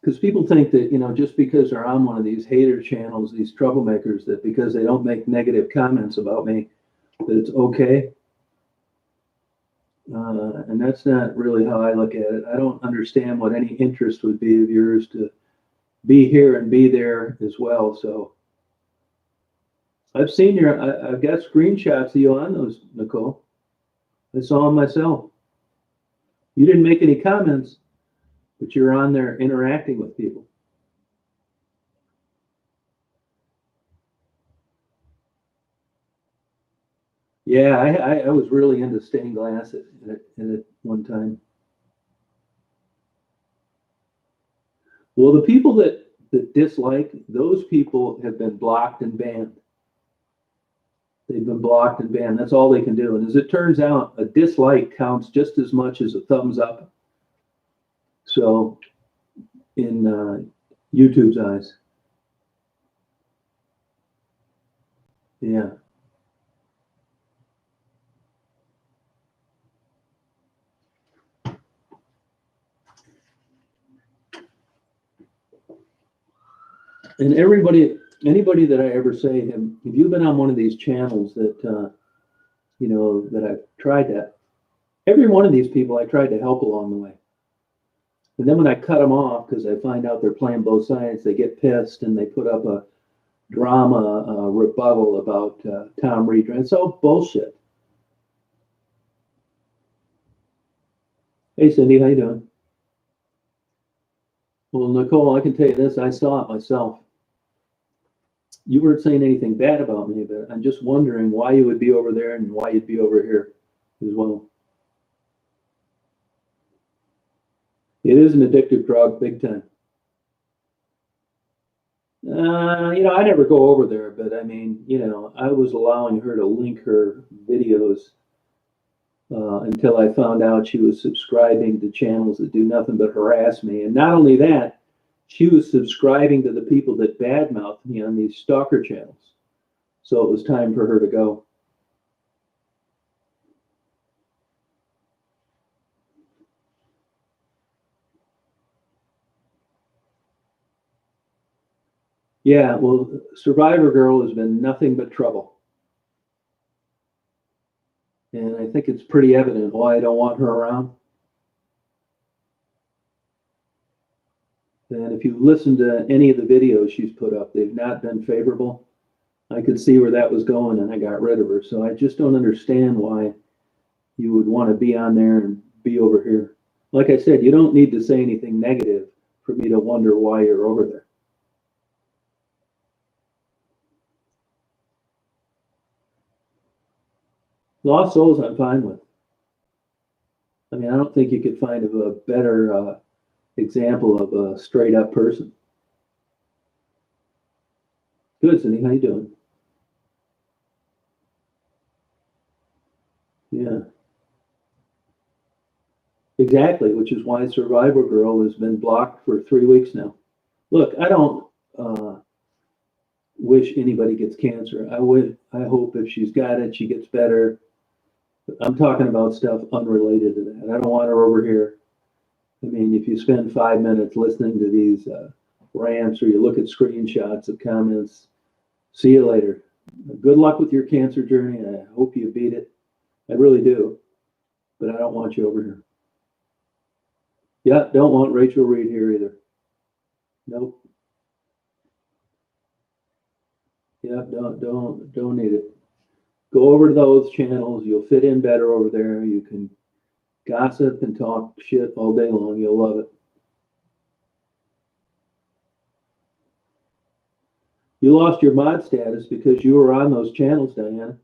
Because people think that, just because they're on one of these hater channels, these troublemakers, that because they don't make negative comments about me, that it's okay. And that's not really how I look at it. I don't understand what any interest would be of yours to be here and be there as well. So I've seen I've got screenshots of you on those, Nicole. I saw them myself. You didn't make any comments, but you're on there interacting with people. Yeah, I was really into stained glass at one time. Well, the people that dislike, those people have been blocked and banned. They've been blocked and banned. That's all they can do. And as it turns out, a dislike counts just as much as a thumbs up. So, in YouTube's eyes. Yeah. And anybody that I ever say, have you been on one of these channels that, that I've tried that? Every one of these people I tried to help along the way. And then when I cut them off because I find out they're playing both sides, they get pissed and they put up a drama rebuttal about Tom Reed. It's all bullshit. Hey, Cindy, how you doing? Well, Nicole, I can tell you this. I saw it myself. You weren't saying anything bad about me, but I'm just wondering why you would be over there and why you'd be over here as well. It is an addictive drug, big time. I never go over there, but I mean, I was allowing her to link her videos until I found out she was subscribing to channels that do nothing but harass me. And not only that, she was subscribing to the people that badmouth me on these stalker channels. So it was time for her to go. Yeah, well, Survivor Girl has been nothing but trouble. And I think it's pretty evident why I don't want her around. And if you listen to any of the videos she's put up, they've not been favorable. I could see where that was going and I got rid of her. So I just don't understand why you would want to be on there and be over here. Like I said, you don't need to say anything negative for me to wonder why you're over there. Lost Souls, I'm fine with. I mean, I don't think you could find a better example of a straight up person. Good, Cindy. How you doing? Yeah. Exactly, which is why Survivor Girl has been blocked for 3 weeks now. Look, I don't wish anybody gets cancer. I hope if she's got it, she gets better. I'm talking about stuff unrelated to that. I don't want her over here. I mean, if you spend 5 minutes listening to these rants or you look at screenshots of comments, see you later. Good luck with your cancer journey. I hope you beat it. I really do. But I don't want you over here. Yeah, don't want Rachel Reed here either. Nope. Yeah, don't need it. Go over to those channels. You'll fit in better over there. You can gossip and talk shit all day long. You'll love it. You lost your mod status because you were on those channels, Diana.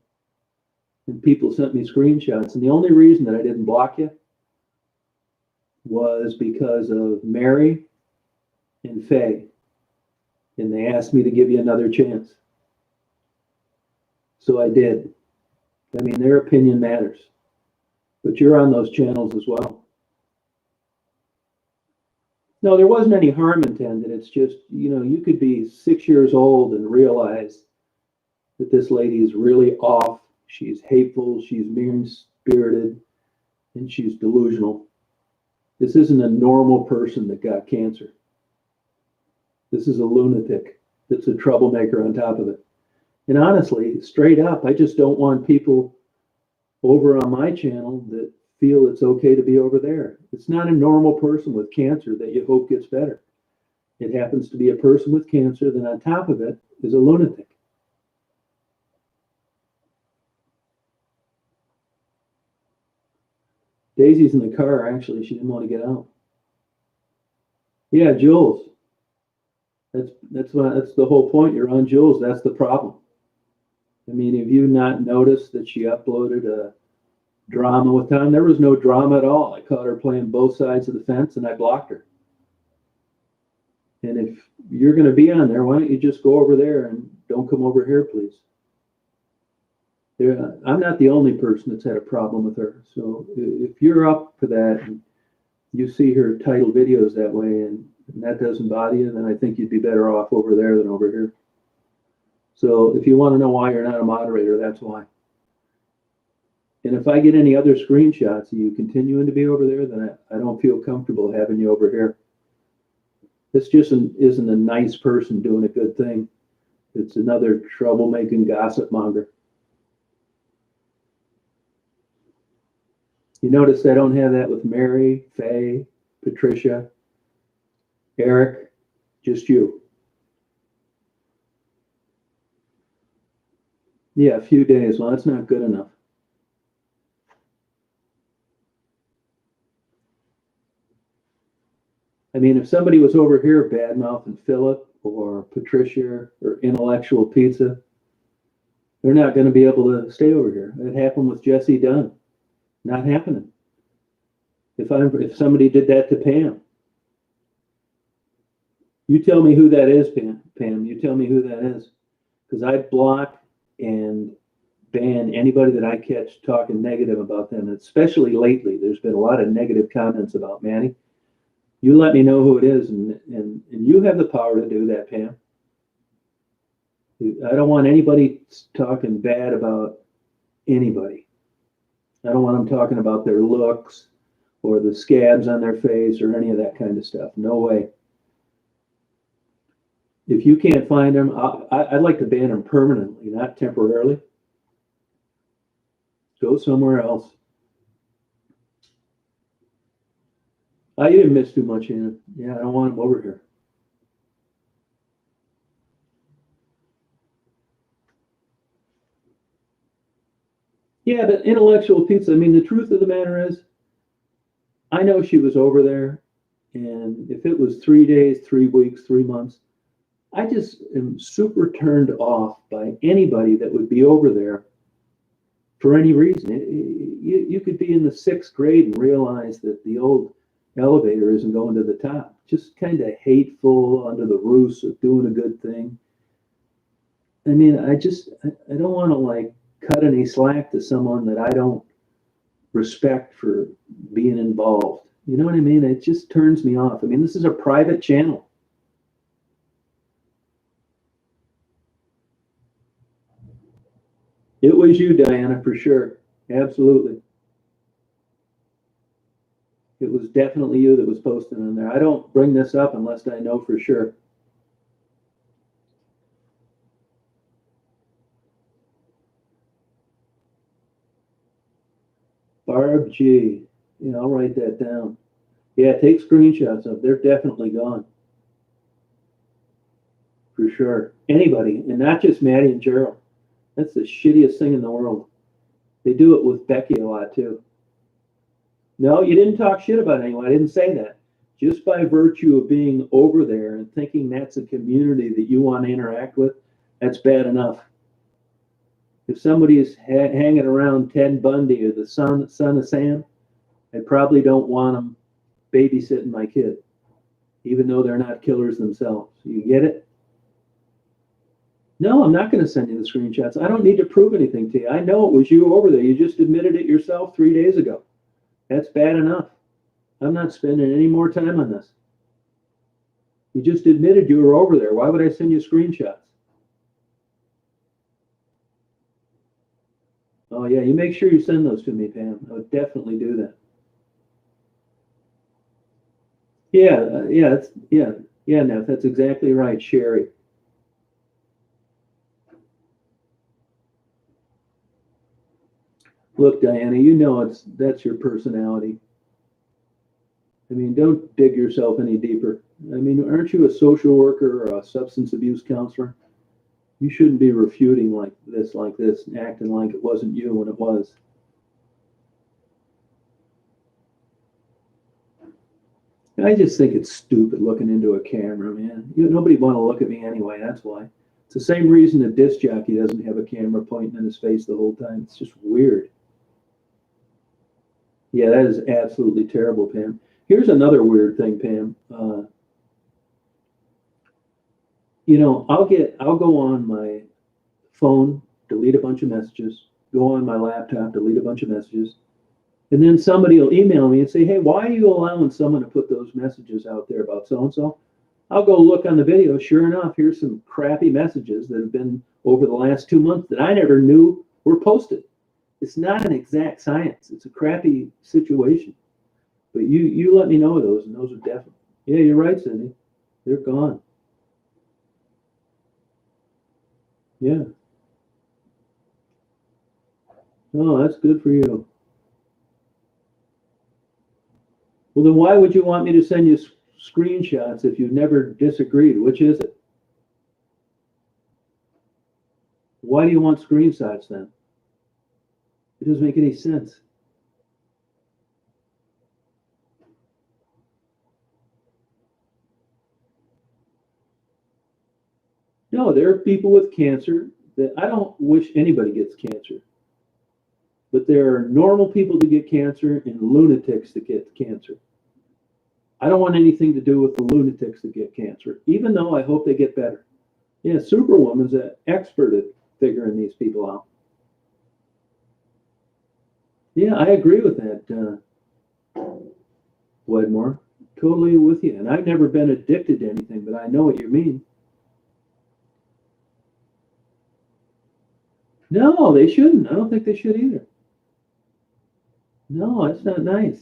And people sent me screenshots. And the only reason that I didn't block you was because of Mary and Faye. And they asked me to give you another chance. So I did. I mean, their opinion matters. But you're on those channels as well. No, there wasn't any harm intended. It's just, you could be 6 years old and realize that this lady is really off. She's hateful, she's mean-spirited, and she's delusional. This isn't a normal person that got cancer. This is a lunatic that's a troublemaker on top of it. And honestly, straight up, I just don't want people over on my channel that feel it's okay to be over there. It's not a normal person with cancer that you hope gets better. It happens to be a person with cancer that on top of it is a lunatic. Daisy's in the car, actually. She didn't want to get out. Yeah, Jules. That's the whole point. You're on Jules. That's the problem. I mean, have you not noticed that she uploaded a drama with Tom? There was no drama at all. I caught her playing both sides of the fence and I blocked her. And if you're going to be on there, why don't you just go over there and don't come over here, please? I'm not the only person that's had a problem with her. So if you're up for that and you see her title videos that way and that doesn't bother you, then I think you'd be better off over there than over here. So if you want to know why you're not a moderator, that's why. And if I get any other screenshots of you continuing to be over there, then I don't feel comfortable having you over here. This just isn't a nice person doing a good thing. It's another troublemaking gossip monger. You notice I don't have that with Mary, Faye, Patricia, Eric, just you. Yeah, a few days. Well, that's not good enough. I mean, if somebody was over here bad-mouthing Philip or Patricia or Intellectual Pizza, they're not going to be able to stay over here. It happened with Jesse Dunn. Not happening. If somebody did that to Pam, you tell me who that is, Pam. You tell me who that is, because I block and ban anybody that I catch talking negative about them. Especially lately, there's been a lot of negative comments about Manny. You let me know who it is, and you have the power to do that, Pam. I don't want anybody talking bad about anybody. I don't want them talking about their looks or the scabs on their face or any of that kind of stuff. No way. If you can't find them, I'd like to ban them permanently, not temporarily. Go somewhere else. You didn't miss too much, Anna. Yeah, I don't want them over here. Yeah, but Intellectual Pizza, I mean, the truth of the matter is, I know she was over there, and if it was 3 days, 3 weeks, 3 months, I just am super turned off by anybody that would be over there for any reason. You could be in the 6th grade and realize that the old elevator isn't going to the top. Just kind of hateful under the ruse of doing a good thing. I mean, I don't want to like cut any slack to someone that I don't respect for being involved. You know what I mean? It just turns me off. I mean, this is a private channel. It was you, Diana, for sure. Absolutely. It was definitely you that was posting on there. I don't bring this up unless I know for sure. Barb G. Yeah, I'll write that down. Yeah, take screenshots of. They're definitely gone. For sure. Anybody, and not just Maddie and Gerald. That's the shittiest thing in the world. They do it with Becky a lot too. No, you didn't talk shit about anyone. I didn't say that. Just by virtue of being over there and thinking that's a community that you want to interact with, that's bad enough. If somebody is hanging around Ted Bundy or the son of Sam, I probably don't want them babysitting my kid, even though they're not killers themselves. You get it? No, I'm not going to send you the screenshots. I don't need to prove anything to you. I know it was you over there. You just admitted it yourself 3 days ago. That's bad enough. I'm not spending any more time on this. You just admitted you were over there. Why would I send you screenshots? Oh yeah, you make sure you send those to me, Pam. I would definitely do that. Yeah, yeah, Neff, that's exactly right, Sherry. Look, Diana, you know that's your personality. I mean, don't dig yourself any deeper. I mean, aren't you a social worker or a substance abuse counselor? You shouldn't be refuting like this, and acting like it wasn't you when it was. I just think it's stupid looking into a camera, man. Nobody want to look at me anyway. That's why. It's the same reason a disc jockey doesn't have a camera pointing in his face the whole time. It's just weird. Yeah, that is absolutely terrible, Pam. Here's another weird thing, Pam. I'll go on my phone, delete a bunch of messages, go on my laptop, delete a bunch of messages, and then somebody will email me and say, "Hey, why are you allowing someone to put those messages out there about so and so?" I'll go look on the video. Sure enough, here's some crappy messages that have been over the last 2 months that I never knew were posted. It's not an exact science. It's a crappy situation. But you let me know of those, and those are definitely. Yeah, you're right, Cindy. They're gone. Yeah. Oh, that's good for you. Well, then why would you want me to send you screenshots if you've never disagreed? Which is it? Why do you want screenshots then? It doesn't make any sense. No, there are people with cancer that I don't wish anybody gets cancer, but there are normal people that get cancer and lunatics that get cancer. I don't want anything to do with the lunatics that get cancer, even though I hope they get better. Yeah, Superwoman's an expert at figuring these people out. Yeah, I agree with that, Wedmore. Totally with you. And I've never been addicted to anything, but I know what you mean. No, they shouldn't. I don't think they should either. No, that's not nice.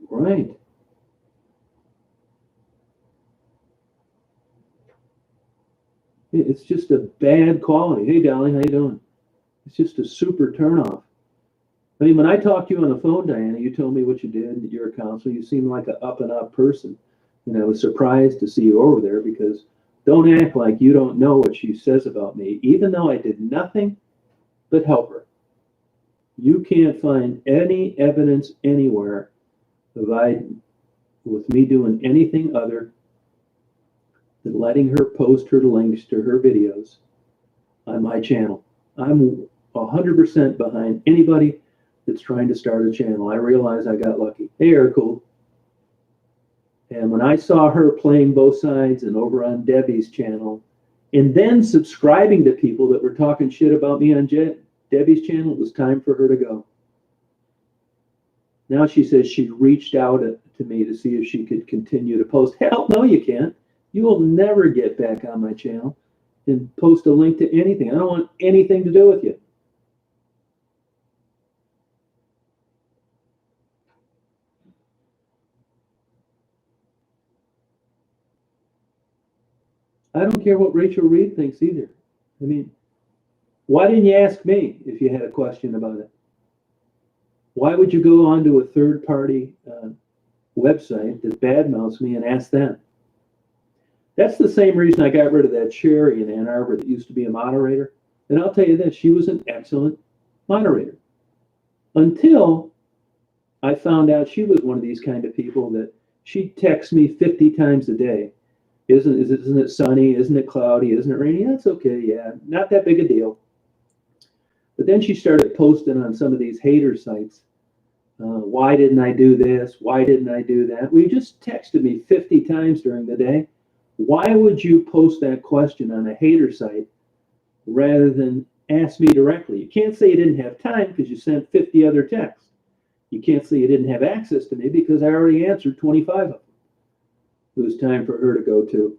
Right. It's just a bad quality. Hey, Dolly, how you doing? It's just a super turnoff. I mean, when I talked to you on the phone, Diana, you told me what you did, that you're a counselor. You seem like an up and up person. And I was surprised to see you over there because don't act like you don't know what she says about me, even though I did nothing but help her. You can't find any evidence anywhere of with me doing anything other than letting her post her links to her videos on my channel. I'm 100% behind anybody that's trying to start a channel. I realize I got lucky. Hey, Eric. And when I saw her playing both sides and over on Debbie's channel, and then subscribing to people that were talking shit about me on Debbie's channel, it was time for her to go. Now she says she reached out to me to see if she could continue to post. Hell, no, you can't. You will never get back on my channel and post a link to anything. I don't want anything to do with you. I don't care what Rachel Reed thinks either. I mean, why didn't you ask me if you had a question about it? Why would you go onto a third party website that badmouths me and ask them? That's the same reason I got rid of that Sherry in Ann Arbor that used to be a moderator. And I'll tell you this, she was an excellent moderator until I found out she was one of these kind of people that she'd text me 50 times a day. Isn't it sunny? Isn't it cloudy? Isn't it rainy? That's okay. Yeah, not that big a deal. But then she started posting on some of these hater sites. Why didn't I do this? Why didn't I do that? Well, you just texted me 50 times during the day. Why would you post that question on a hater site rather than ask me directly? You can't say you didn't have time because you sent 50 other texts. You can't say you didn't have access to me because I already answered 25 of them. It was time for her to go too.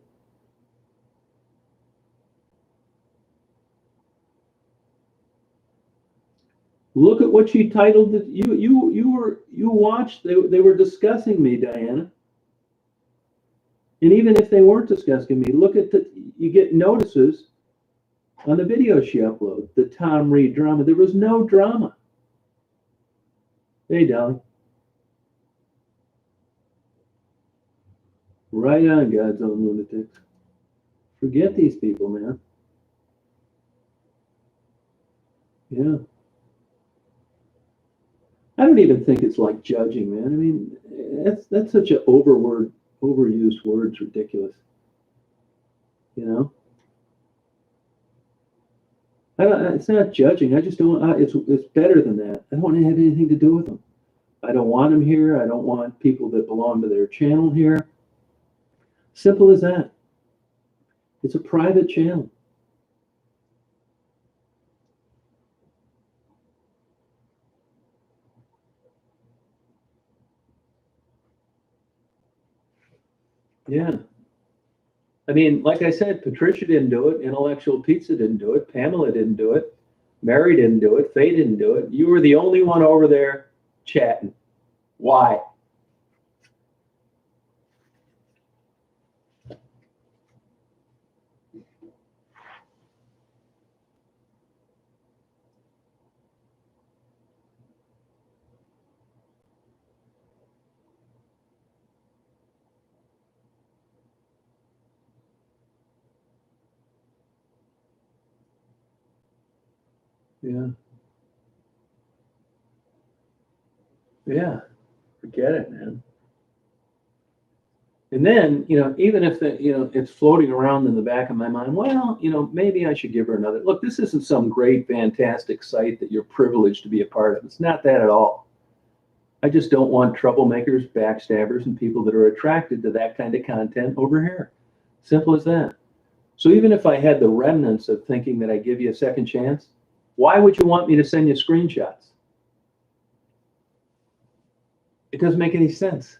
Look at what she titled it. You watched. They were discussing me, Diana. And even if they weren't discussing me, look at you get notices on the video she uploaded. The Tom Reed drama. There was no drama. Hey, Dolly. Right on, God's own lunatics. Forget these people, man. Yeah. I don't even think it's like judging, man. I mean, that's such an overused word. It's ridiculous. You know, it's not judging. I just don't. It's better than that. I don't want to have anything to do with them. I don't want them here. I don't want people that belong to their channel here. Simple as that. It's a private channel. Yeah. I mean, like I said, Patricia didn't do it. Intellectual Pizza didn't do it. Pamela didn't do it. Mary didn't do it. Faye didn't do it. You were the only one over there chatting. Why? Yeah. Yeah. Forget it, man. And then, even if it's floating around in the back of my mind, well, maybe I should give her another look. This isn't some great, fantastic site that you're privileged to be a part of. It's not that at all. I just don't want troublemakers, backstabbers, and people that are attracted to that kind of content over here. Simple as that. So even if I had the remnants of thinking that I give you a second chance, why would you want me to send you screenshots? It doesn't make any sense.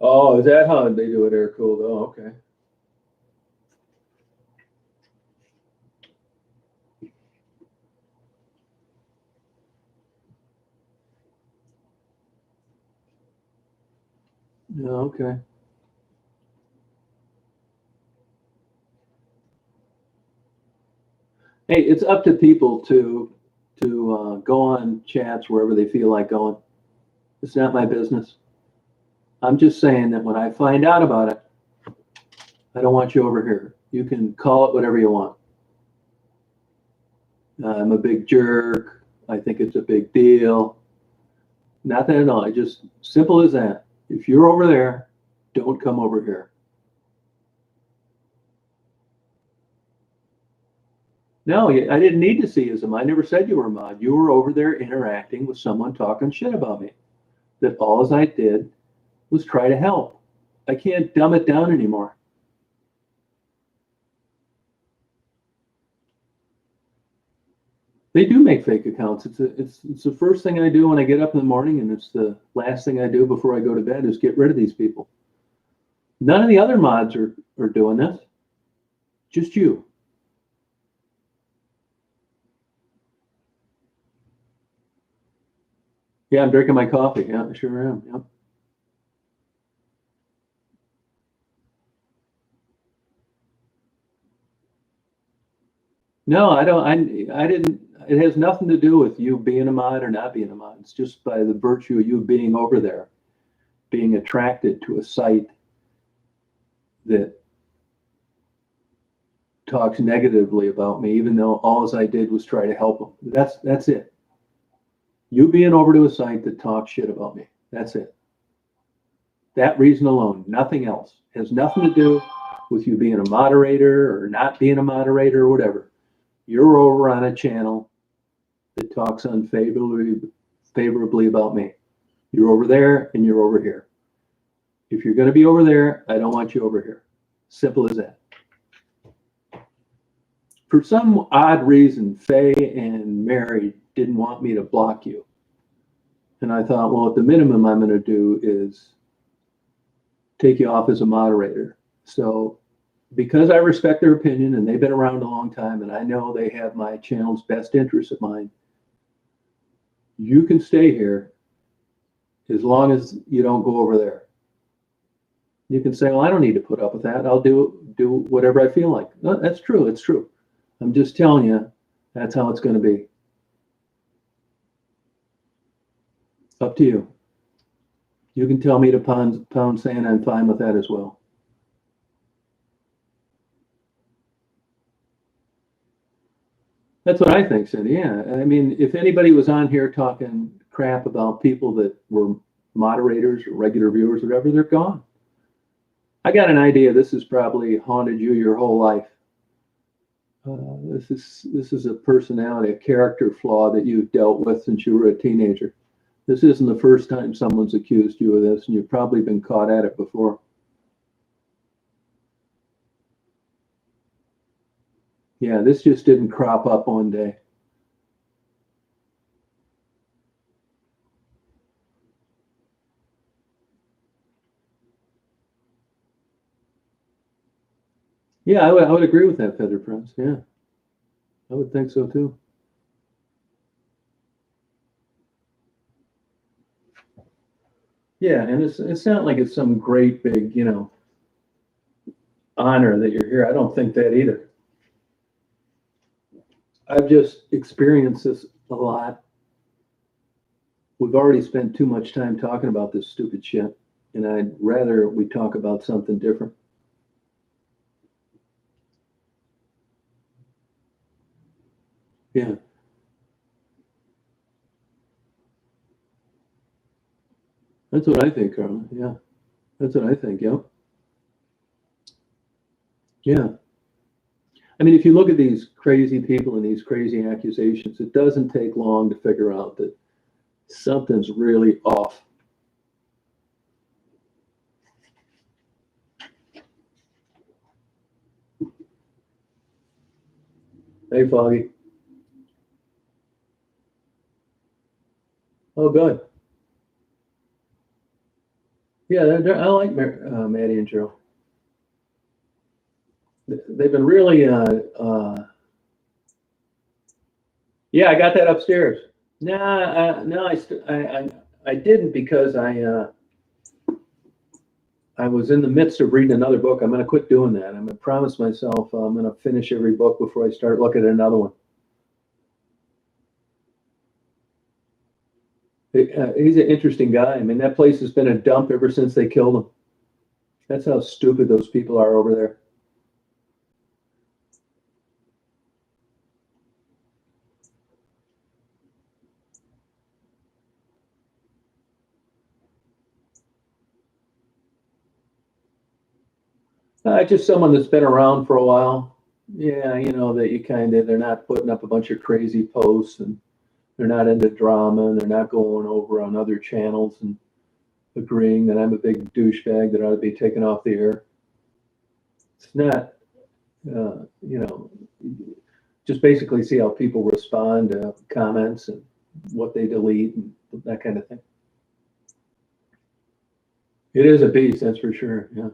Oh, is that how they do it, air cooled? Oh, okay. Yeah, okay. Hey, it's up to people to go on chats wherever they feel like going. It's not my business. I'm just saying that when I find out about it, I don't want you over here. You can call it whatever you want. I'm a big jerk. I think it's a big deal. Not that at all. I just simple as that. If you're over there, don't come over here. No, I didn't need to see ism. I never said you were a mod. You were over there interacting with someone talking shit about me. That all I did was try to help. I can't dumb it down anymore. They do make fake accounts. It's the first thing I do when I get up in the morning, and it's the last thing I do before I go to bed is get rid of these people. None of the other mods are doing this. Just you. Yeah, I'm drinking my coffee. Yeah, I sure am. Yep. No, I don't. I didn't. It has nothing to do with you being a mod or not being a mod. It's just by the virtue of you being over there, being attracted to a site that talks negatively about me, even though all I did was try to help them. That's it. You being over to a site that talks shit about me. That's it. That reason alone, nothing else. It has nothing to do with you being a moderator or not being a moderator or whatever. You're over on a channel that talks unfavorably about me. You're over there and you're over here. If you're going to be over there, I don't want you over here. Simple as that. For some odd reason, Faye and Mary didn't want me to block you. And I thought, well, at the minimum I'm going to do is take you off as a moderator. So because I respect their opinion and they've been around a long time and I know they have my channel's best interest at mind, you can stay here as long as you don't go over there. You can say, well, I don't need to put up with that. I'll do whatever I feel like. No, that's true. It's true. I'm just telling you, that's how it's going to be. Up to you. You can tell me to pound sand. I'm fine with that as well. That's what I think, Cindy. Yeah. I mean, if anybody was on here talking crap about people that were moderators or regular viewers or whatever, they're gone. I got an idea. This has probably haunted you your whole life. This is a personality, a character flaw that you've dealt with since you were a teenager. This isn't the first time someone's accused you of this, and you've probably been caught at it before. Yeah, this just didn't crop up one day. Yeah, I would agree with that, Feather Prince. Yeah, I would think so too. Yeah, and it's not like it's some great big, honor that you're here. I don't think that either. I've just experienced this a lot. We've already spent too much time talking about this stupid shit, and I'd rather we talk about something different. Yeah. That's what I think, Carla. Yeah. That's what I think. Yep. Yeah. I mean, if you look at these crazy people and these crazy accusations, it doesn't take long to figure out that something's really off. Hey, Foggy. Oh, good. Yeah, I like Maddie and Joe. They've been really, yeah, I got that upstairs. No, I didn't because I was in the midst of reading another book. I'm going to quit doing that. I'm going to promise myself I'm going to finish every book before I start looking at another one. He's an interesting guy. I mean, that place has been a dump ever since they killed him. That's how stupid those people are over there. Just someone that's been around for a while. Yeah, that they're not putting up a bunch of crazy posts and they're not into drama and they're not going over on other channels and agreeing that I'm a big douchebag that ought to be taken off the air. It's not, just basically see how people respond to comments and what they delete and that kind of thing. It is a beast, that's for sure. Yeah.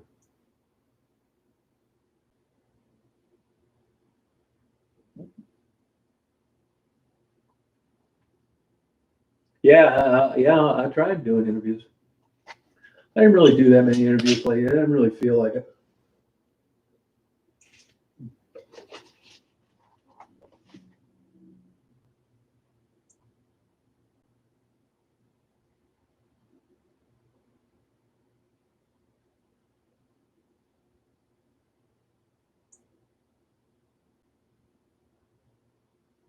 Yeah, I tried doing interviews. I didn't really do that many interviews lately. I didn't really feel like it.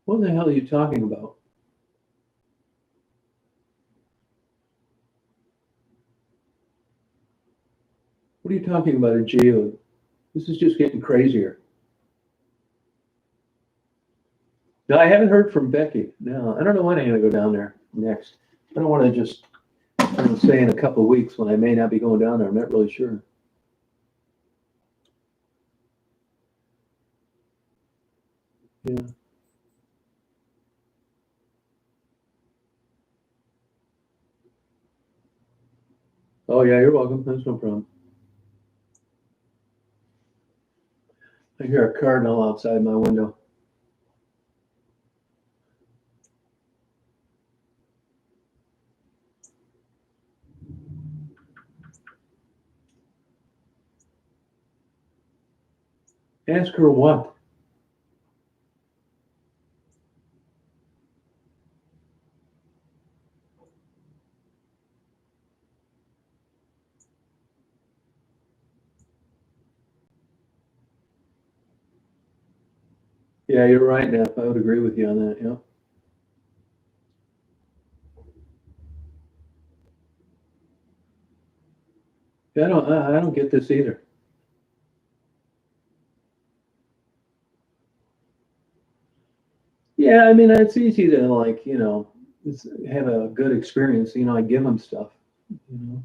What the hell are you talking about? What are you talking about, a geode? This is just getting crazier. No, I haven't heard from Becky. No, I don't know when I'm going to go down there next. I don't want to just I was saying a couple of weeks when I may not be going down there. I'm not really sure. Yeah. Oh yeah, you're welcome. That's no problem. I hear a cardinal outside my window. Ask her what? Yeah, you're right, Neff. I would agree with you on that. Yeah. Yeah, I don't get this either. Yeah, I mean, it's easy to like, have a good experience. I give them stuff. You know.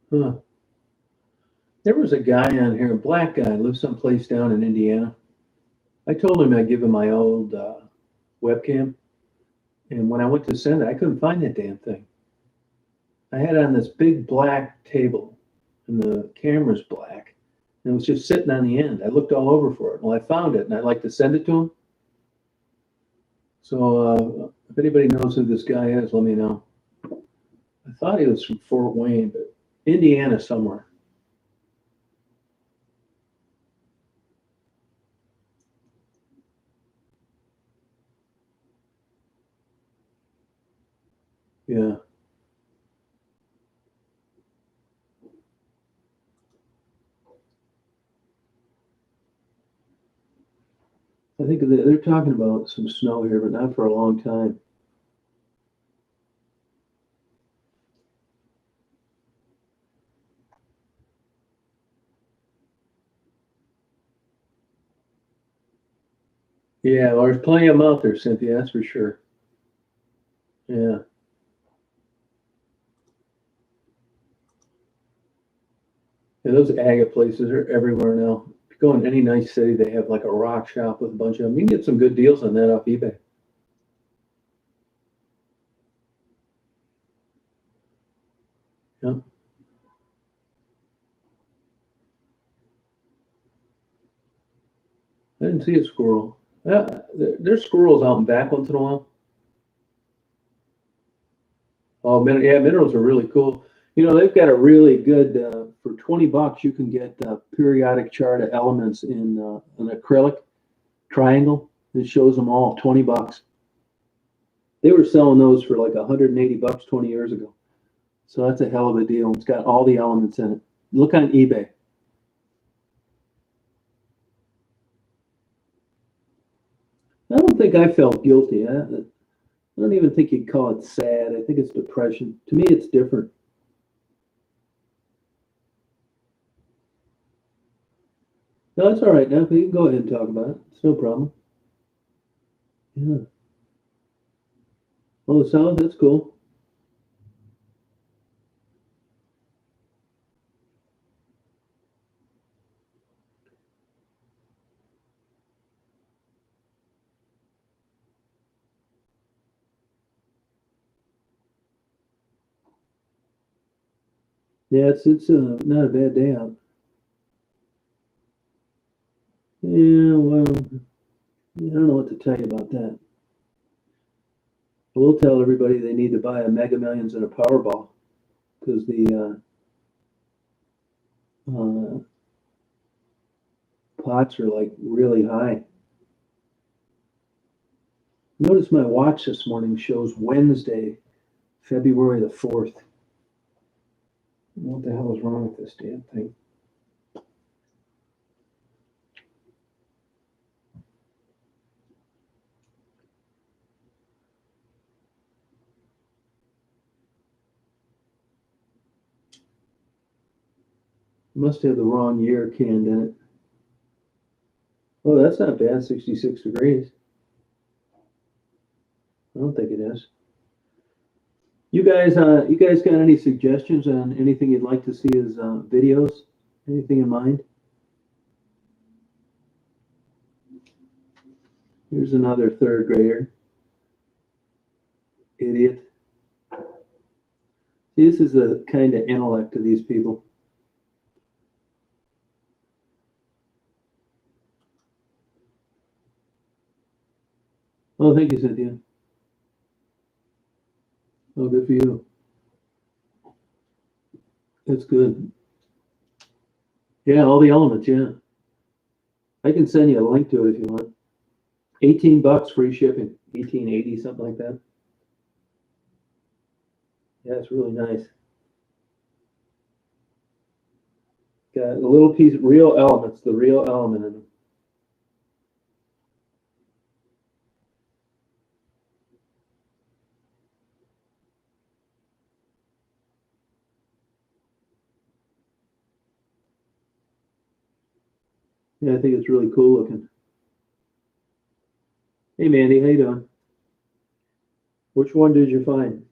Huh. There was a guy on here, a black guy, lives someplace down in Indiana. I told him I'd give him my old webcam, and when I went to send it, I couldn't find that damn thing. I had it on this big black table, and the camera's black, and it was just sitting on the end. I looked all over for it. Well, I found it, and I'd like to send it to him. So if anybody knows who this guy is, let me know. I thought he was from Fort Wayne, but Indiana somewhere. Yeah. I think they're talking about some snow here, but not for a long time. Yeah, well, there's plenty of them out there, Cynthia, that's for sure. Yeah. Yeah, those agate places are everywhere now. If you go in any nice city, they have like a rock shop with a bunch of them. You can get some good deals on that off eBay. Yeah. I didn't see a squirrel. Yeah, there's squirrels out and back once in a while. Oh, yeah, minerals are really cool. They've got a really good, for $20, you can get a periodic chart of elements in an acrylic triangle. It shows them all, $20. They were selling those for like $180 20 years ago. So that's a hell of a deal. It's got all the elements in it. Look on eBay. I don't think I felt guilty. I don't even think you'd call it sad. I think it's depression. To me, it's different. No, it's all right now. You can go ahead and talk about it. It's no problem. Yeah. Oh, so that's cool. Yeah, it's not a bad day out. Yeah, well, I don't know what to tell you about that. We'll tell everybody they need to buy a Mega Millions and a Powerball because the pots are like really high. Notice my watch this morning shows Wednesday, February the 4th. What the hell is wrong with this damn thing? Must have the wrong year canned in it. Oh, that's not bad, 66 degrees. I don't think it is. You guys got any suggestions on anything you'd like to see as videos? Anything in mind? Here's another third grader. Idiot. See, this is the kind of intellect to these people. Oh, thank you, Cynthia. Oh, good for you. That's good. Yeah, all the elements, yeah. I can send you a link to it if you want. 18 bucks free shipping, 18.80, something like that. Yeah, it's really nice. Got a little piece of real elements, the real element in them. Yeah, I think it's really cool looking. Hey, Mandy, how you doing? Which one did you find?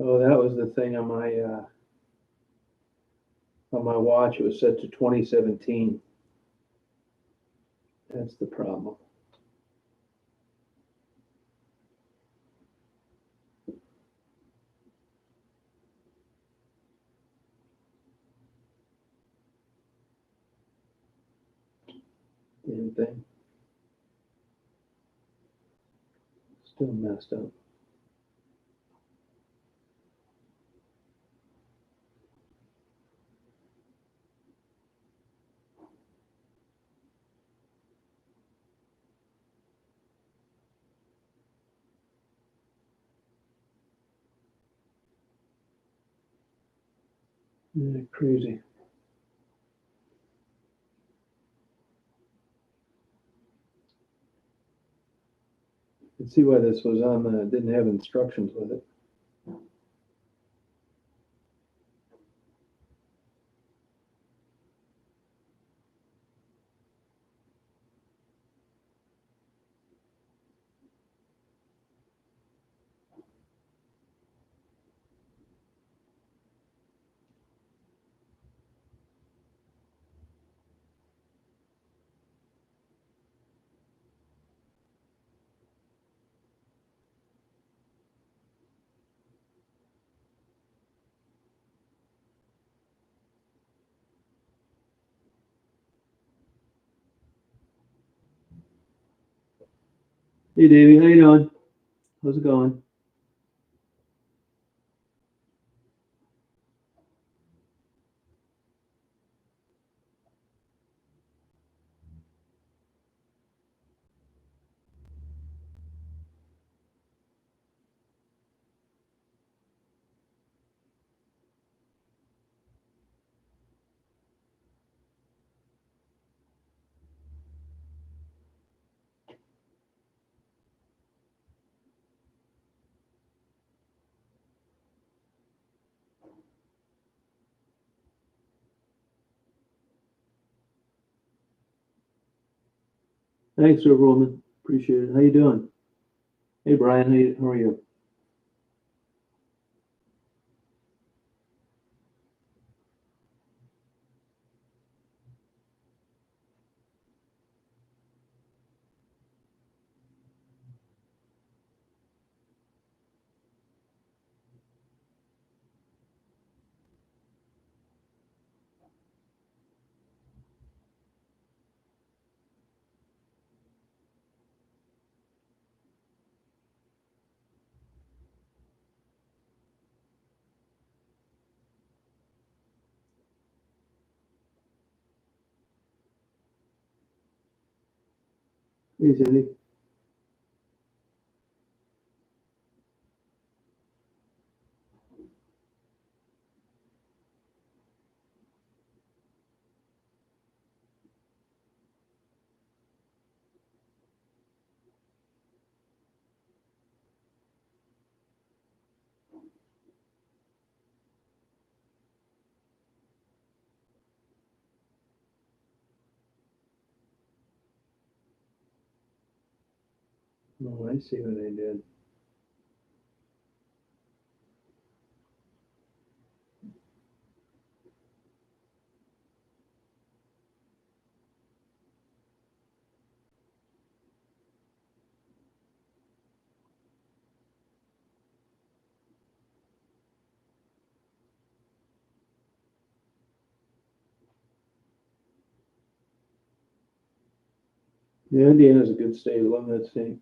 Oh, that was the thing on my watch. It was set to 2017. That's the problem. Damn thing. Still messed up. Yeah, crazy. You can see why this was on didn't have instructions with it. Hey, Davey, how you doing? How's it going? Thanks, Superwoman. Appreciate it. How you doing? Hey, Brian, how are you? Hey, Cindy. Oh, I see what I did. Yeah, Indiana's a good state. I love that state.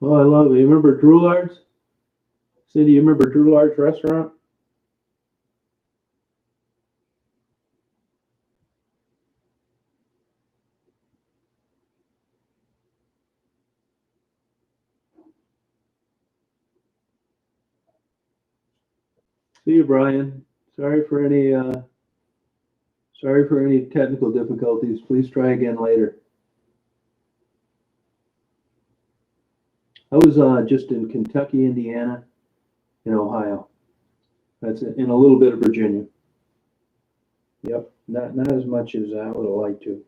Oh, I love it. You remember Droulard's? Cindy, you remember Droulard's restaurant? See you, Brian. Sorry for any sorry for any technical difficulties. Please try again later. I was just in Kentucky, Indiana, and Ohio. That's it, and a little bit of Virginia. Yep, not as much as I would have liked to.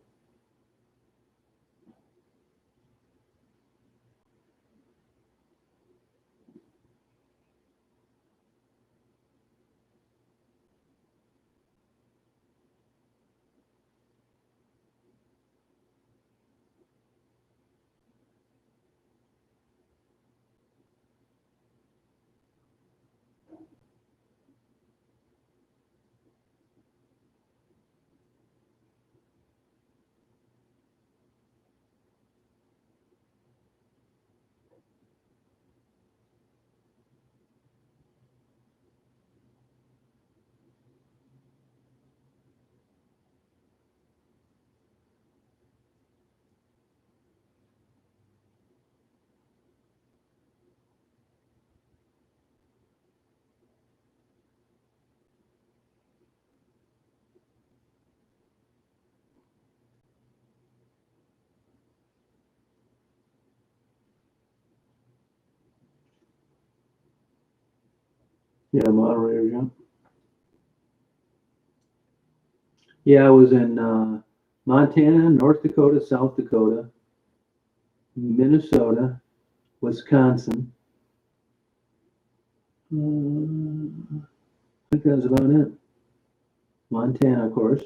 Yeah, moderator, yeah. Yeah, I was in Montana, North Dakota, South Dakota, Minnesota, Wisconsin. I think that's about it. Montana, of course.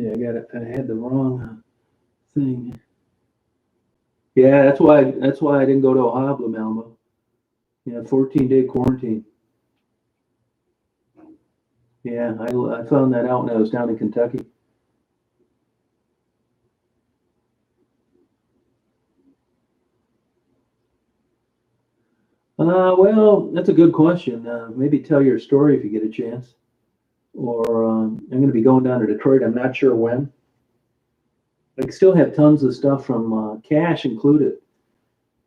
Yeah, I got it. I had the wrong thing. Yeah, that's why I didn't go to Ohio, Blue Malmo. Yeah, 14-day quarantine. Yeah, I found that out when I was down in Kentucky. Well, that's a good question. Maybe tell your story if you get a chance. Or I'm going to be going down to Detroit. I'm not sure when. I still have tons of stuff from cash included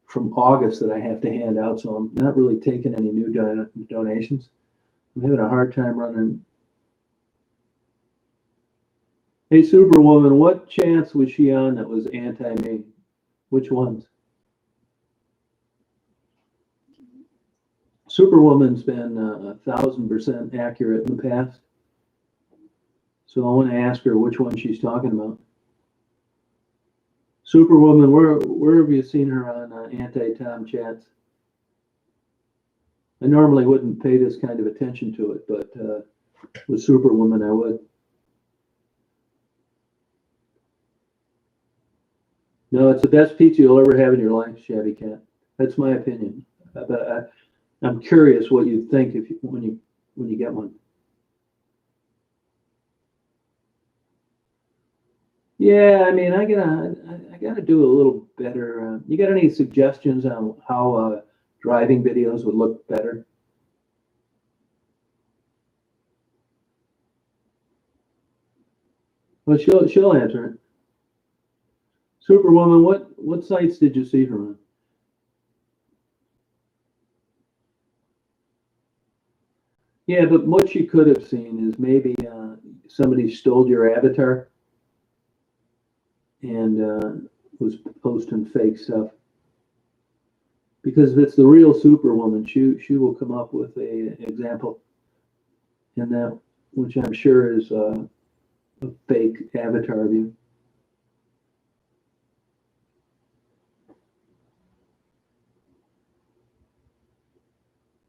from August that I have to hand out, so I'm not really taking any new donations. I'm having a hard time running. Hey, Superwoman, what chance was she on that was anti-me? Which ones? Superwoman's been 1,000% accurate in the past. So I want to ask her which one she's talking about. Superwoman, where have you seen her on anti-Tom chats? I normally wouldn't pay this kind of attention to it, but with Superwoman, I would. No, it's the best pizza you'll ever have in your life, Shabby Cat. That's my opinion. But I'm curious what you think when you get one. Yeah, I mean, I gotta do a little better. You got any suggestions on how driving videos would look better? Well, she'll answer it. Superwoman, what sites did you see her on? Yeah, but what you could have seen is maybe somebody stole your avatar and was posting fake stuff. Because if it's the real Superwoman, she will come up with a example in that, which I'm sure is a fake avatar of you.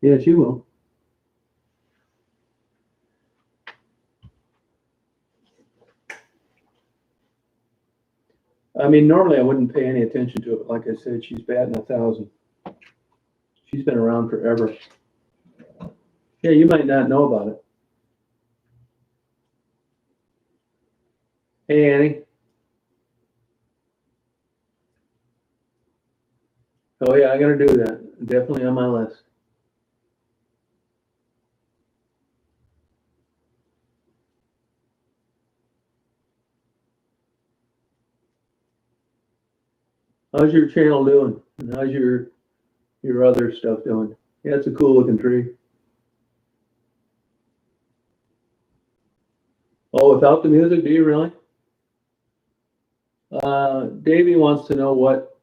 Yeah, she will. I mean, normally I wouldn't pay any attention to it, but like I said, she's batting 1,000. She's been around forever. Yeah, you might not know about it. Hey, Annie. Oh yeah, I gotta do that. Definitely on my list. How's your channel doing? And how's your other stuff doing? Yeah, it's a cool looking tree. Oh, without the music, do you really? Davey wants to know what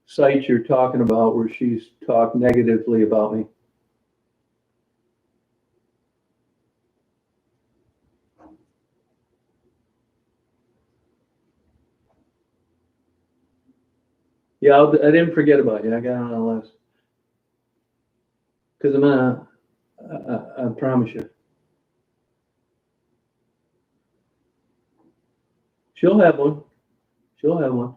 site you're talking about where she's talked negatively about me. Yeah, I didn't forget about you. I got it on the list. Because I promise you, she'll have one. She'll have one.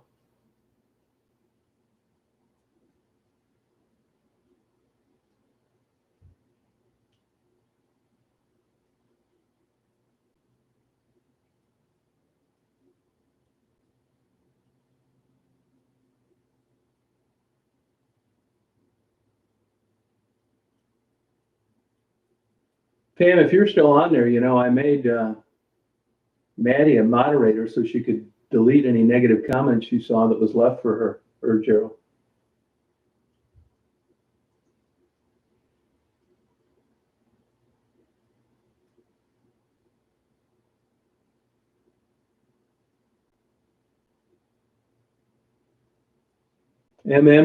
Pam, if you're still on there, I made Maddie a moderator so she could delete any negative comments she saw that was left for her or Gerald.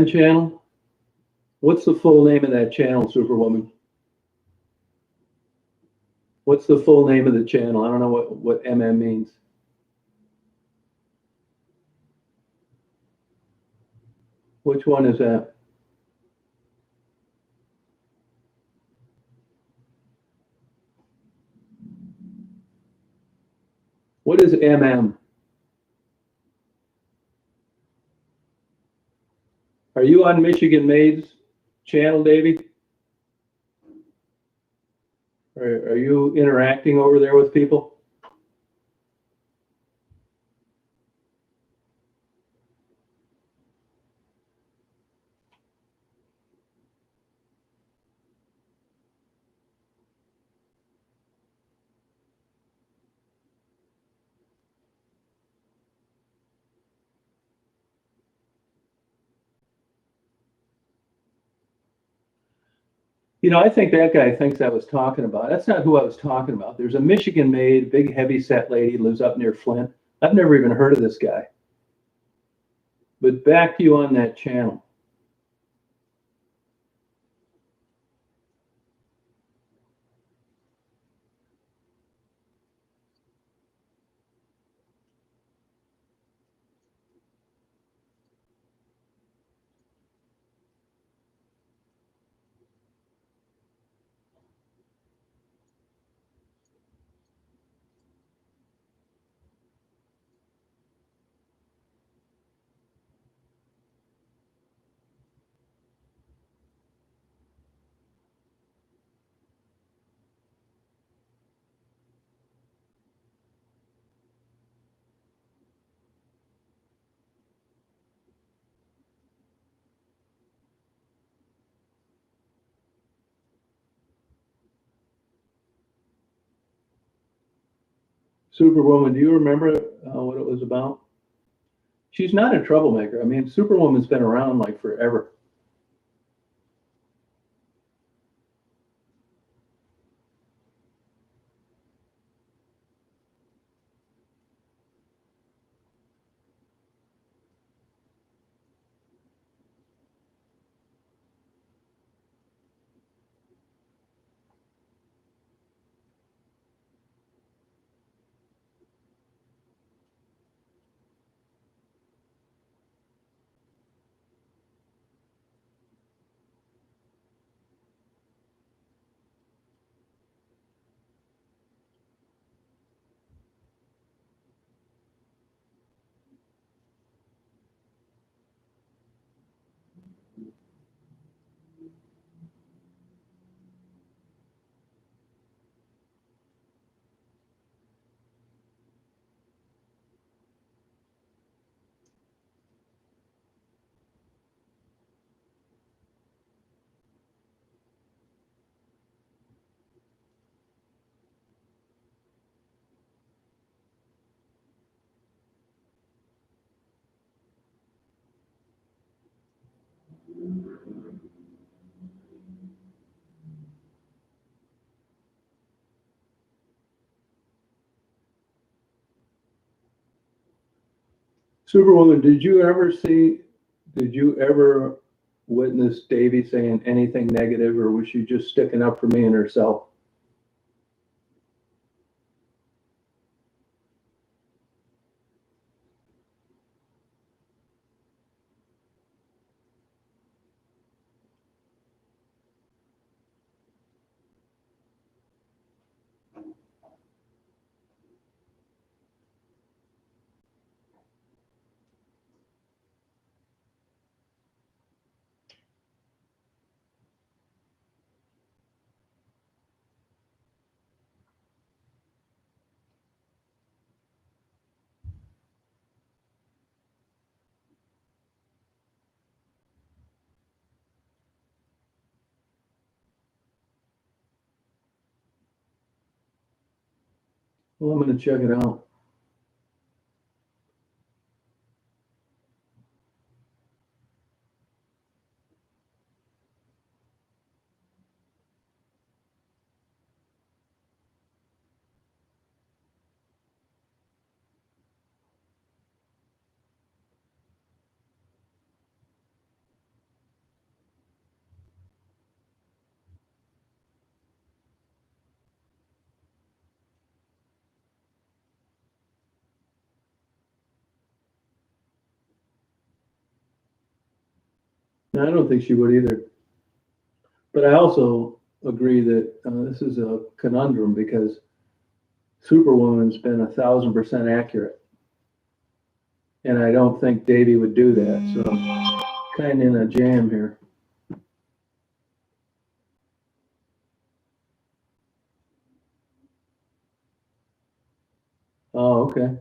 channel. What's the full name of that channel, Superwoman? What's the full name of the channel? I don't know what MM means. Which one is that? What is MM? Are you on Michigan Made's channel, Davey? Are you interacting over there with people? I think that guy thinks I was talking about. That's not who I was talking about. There's a Michigan Made, big heavy set lady, lives up near Flint. I've never even heard of this guy. But back to you on that channel. Superwoman, do you remember what it was about? She's not a troublemaker. I mean, Superwoman's been around like forever. Superwoman, did you ever witness Davy saying anything negative, or was she just sticking up for me and herself? Well, I'm going to check it out. No, I don't think she would either. But I also agree that this is a conundrum because Superwoman's been 1,000% accurate. And I don't think Davy would do that. So I'm kind of in a jam here. Oh, okay.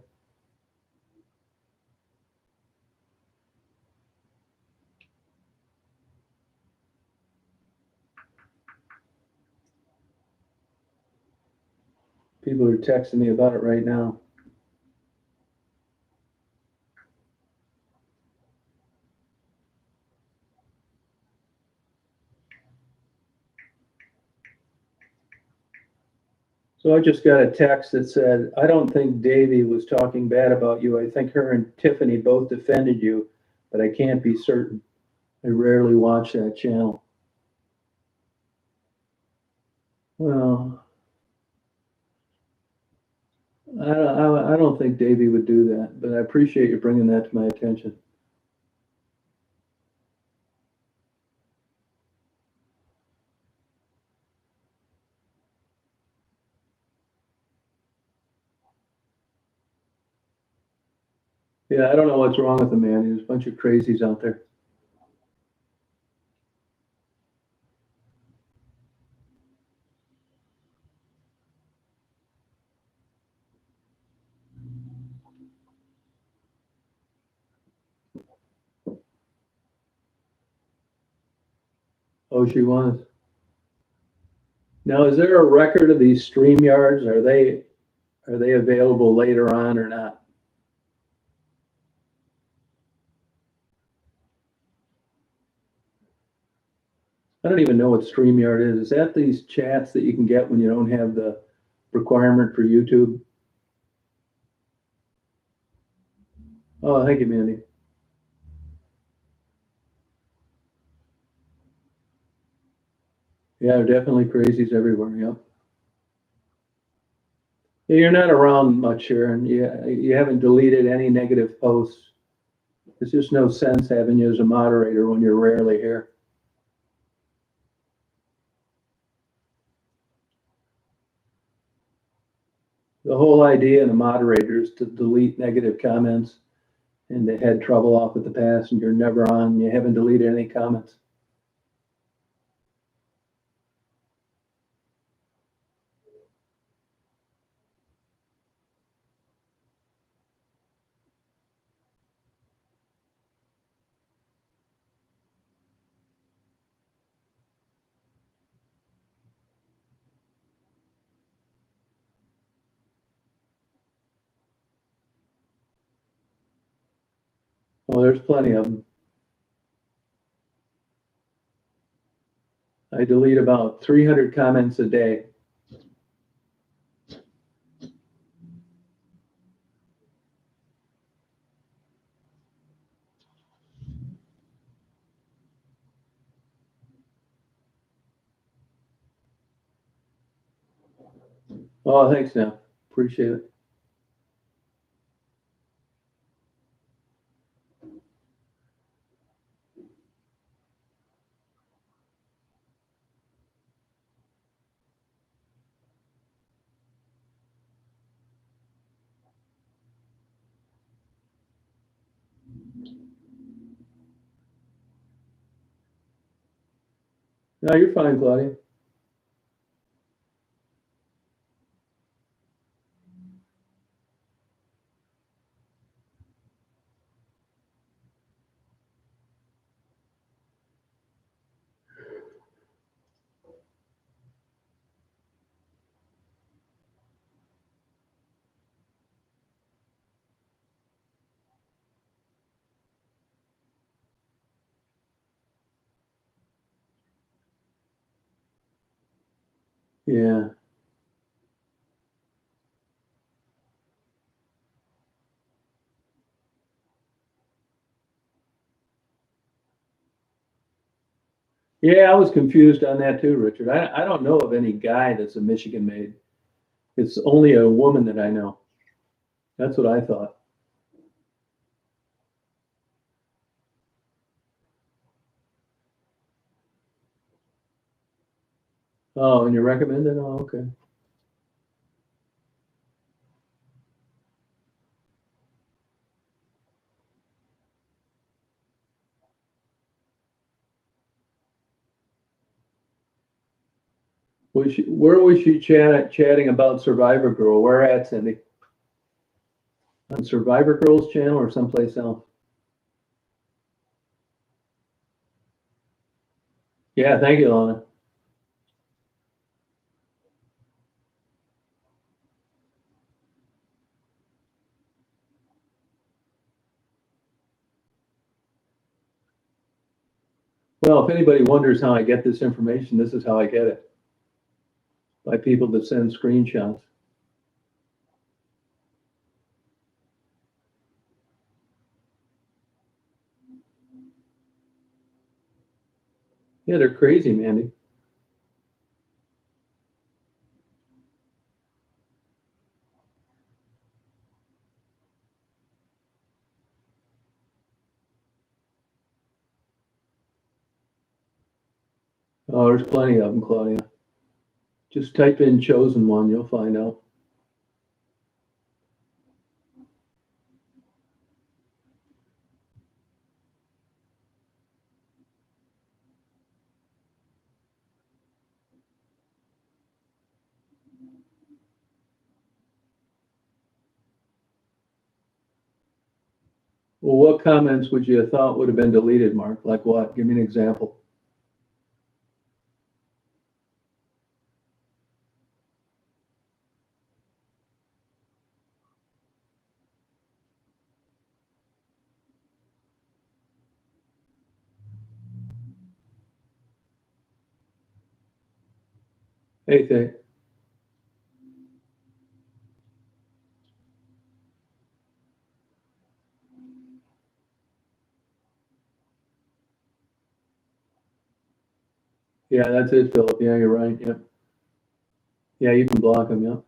People are texting me about it right now. So I just got a text that said, I don't think Davy was talking bad about you. I think her and Tiffany both defended you, but I can't be certain. I rarely watch that channel. Well, I don't think Davy would do that, but I appreciate you bringing that to my attention. Yeah, I don't know what's wrong with the man. There's a bunch of crazies out there. Oh, she was. Now, is there a record of these StreamYards? Are they available later on or not? I don't even know what StreamYard is. Is that these chats that you can get when you don't have the requirement for YouTube? Oh, thank you, Mandy. Yeah, there are definitely crazies everywhere. Yep. Yeah, you're not around much, Sharon. You haven't deleted any negative posts. There's just no sense having you as a moderator when you're rarely here. The whole idea of a moderator is to delete negative comments, and they had trouble off with the past, and you're never on. You haven't deleted any comments. Well, there's plenty of them. I delete about 300 comments a day. Oh, thanks now. Appreciate it. No, you're fine, Claudia. Yeah. Yeah, I was confused on that too, Richard. I don't know of any guy that's a Michigan made. It's only a woman that I know. That's what I thought. Oh, and you recommend it? Oh, okay. Where was she chatting about Survivor Girl? Where at, Cindy? On Survivor Girl's channel or someplace else? Yeah, thank you, Lana. Well, if anybody wonders how I get this information, this is how I get it. By people that send screenshots. Yeah, they're crazy, Mandy. Oh, there's plenty of them, Claudia. Just type in chosen one, you'll find out. Well, what comments would you have thought would have been deleted, Mark? Like what? Give me an example. Anything. Yeah, that's it, Philip. Yeah, you're right. Yep. Yeah, you can block them. Yep.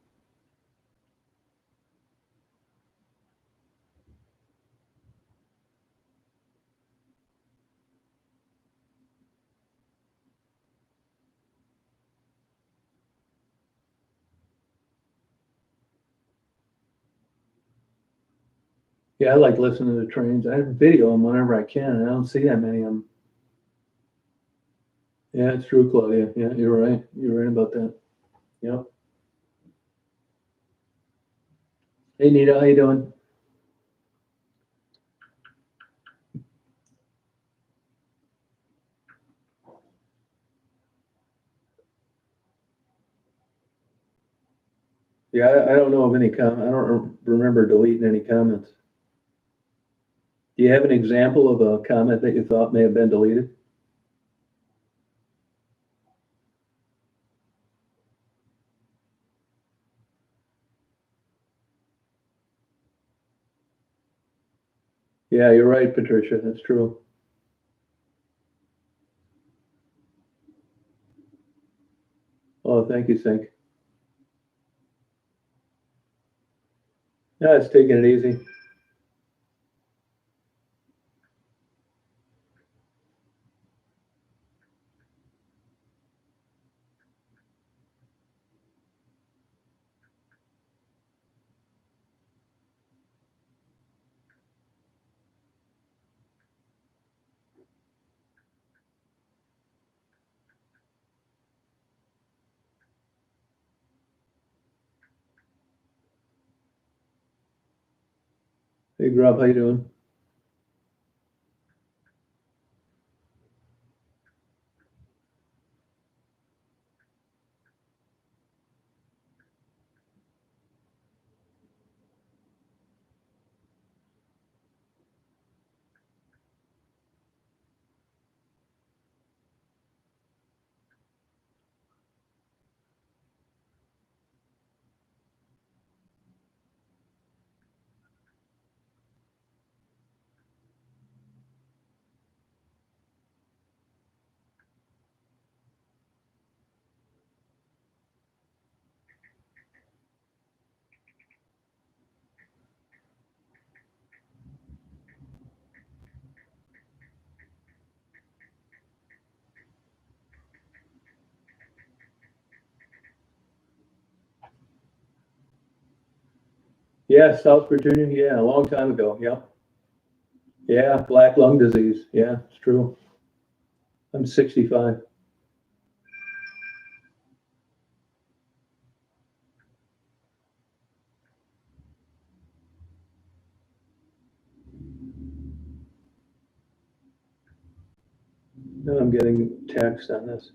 Yeah, I like listening to the trains. I video them whenever I can. I don't see that many of them. Yeah, it's true, Claudia. Yeah, you're right. You're right about that. Yep. Hey, Nita, how you doing? Yeah, I don't know of any I don't remember deleting any comments. Do you have an example of a comment that you thought may have been deleted? Yeah, you're right, Patricia. That's true. Oh, thank you, Sink. Yeah, it's taking it easy. Hey, Grub, how you doing? Yeah, South Virginia. Yeah, a long time ago. Yeah. Yeah, black lung disease. Yeah, it's true. I'm 65. Now I'm getting text on this.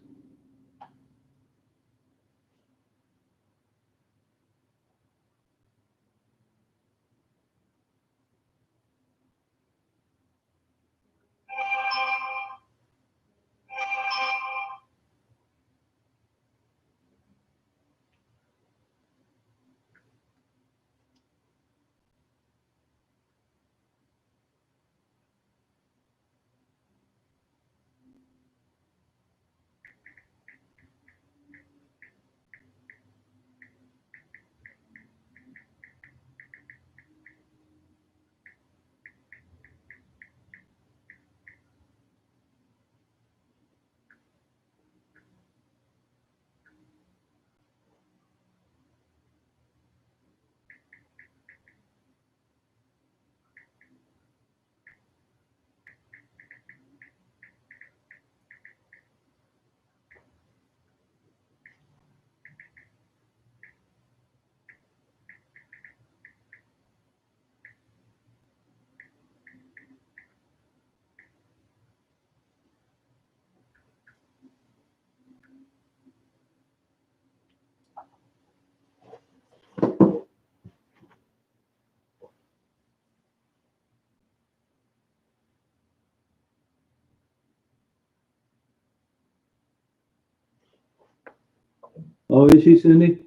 Oh, is she, Cindy?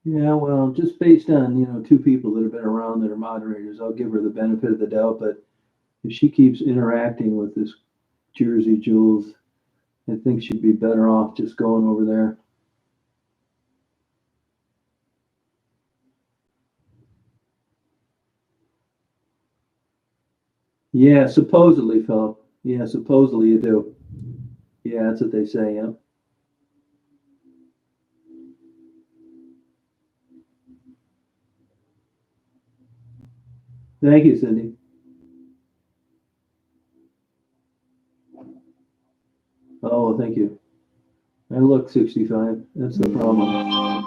Yeah, well, just based on, two people that have been around that are moderators, I'll give her the benefit of the doubt, but if she keeps interacting with this Jersey Jules, I think she'd be better off just going over there. Yeah, supposedly, Philip. Yeah, supposedly you do. Yeah, that's what they say, yeah. Thank you, Cindy. Oh, well, thank you. I look 65. That's the problem.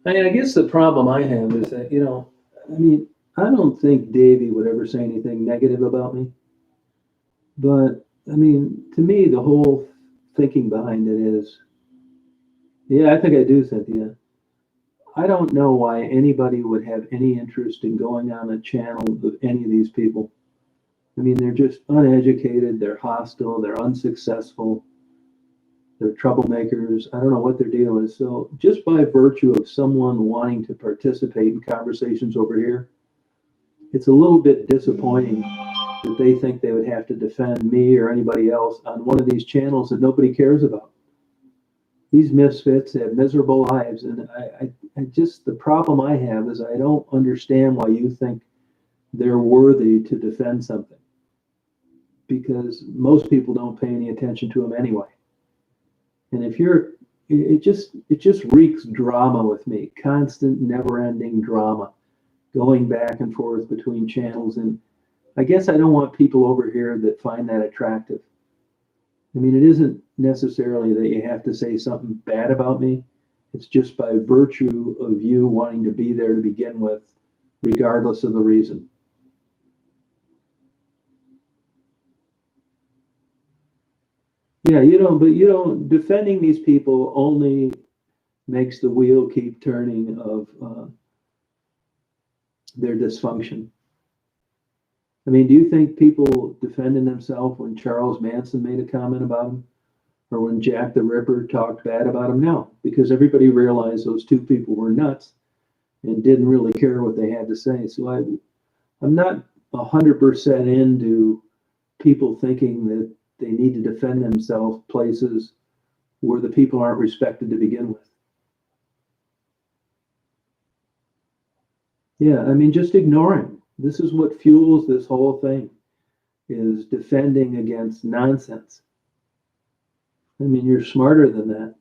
I guess the problem I have is that, I mean, I don't think Davey would ever say anything negative about me. But, I mean, to me, the whole thinking behind it is, yeah, I think I do, Cynthia. I don't know why anybody would have any interest in going on a channel of any of these people. I mean, they're just uneducated, they're hostile, they're unsuccessful, they're troublemakers. I don't know what their deal is. So, just by virtue of someone wanting to participate in conversations over here, it's a little bit disappointing that they think they would have to defend me or anybody else on one of these channels that nobody cares about. These misfits have miserable lives, and I just, the problem I have is I don't understand why you think they're worthy to defend something, because most people don't pay any attention to them anyway. And if you're, it just reeks drama with me, constant, never-ending drama, going back and forth between channels. And I guess I don't want people over here that find that attractive. I mean, it isn't necessarily that you have to say something bad about me. It's just by virtue of you wanting to be there to begin with, regardless of the reason. Yeah, defending these people only makes the wheel keep turning of their dysfunction. I mean, do you think people defending themselves when Charles Manson made a comment about him, or when Jack the Ripper talked bad about him? No, because everybody realized those two people were nuts and didn't really care what they had to say. So I'm not 100% into people thinking that they need to defend themselves places where the people aren't respected to begin with. Yeah, I mean, just ignoring. This is what fuels this whole thing, is defending against nonsense. I mean, you're smarter than that.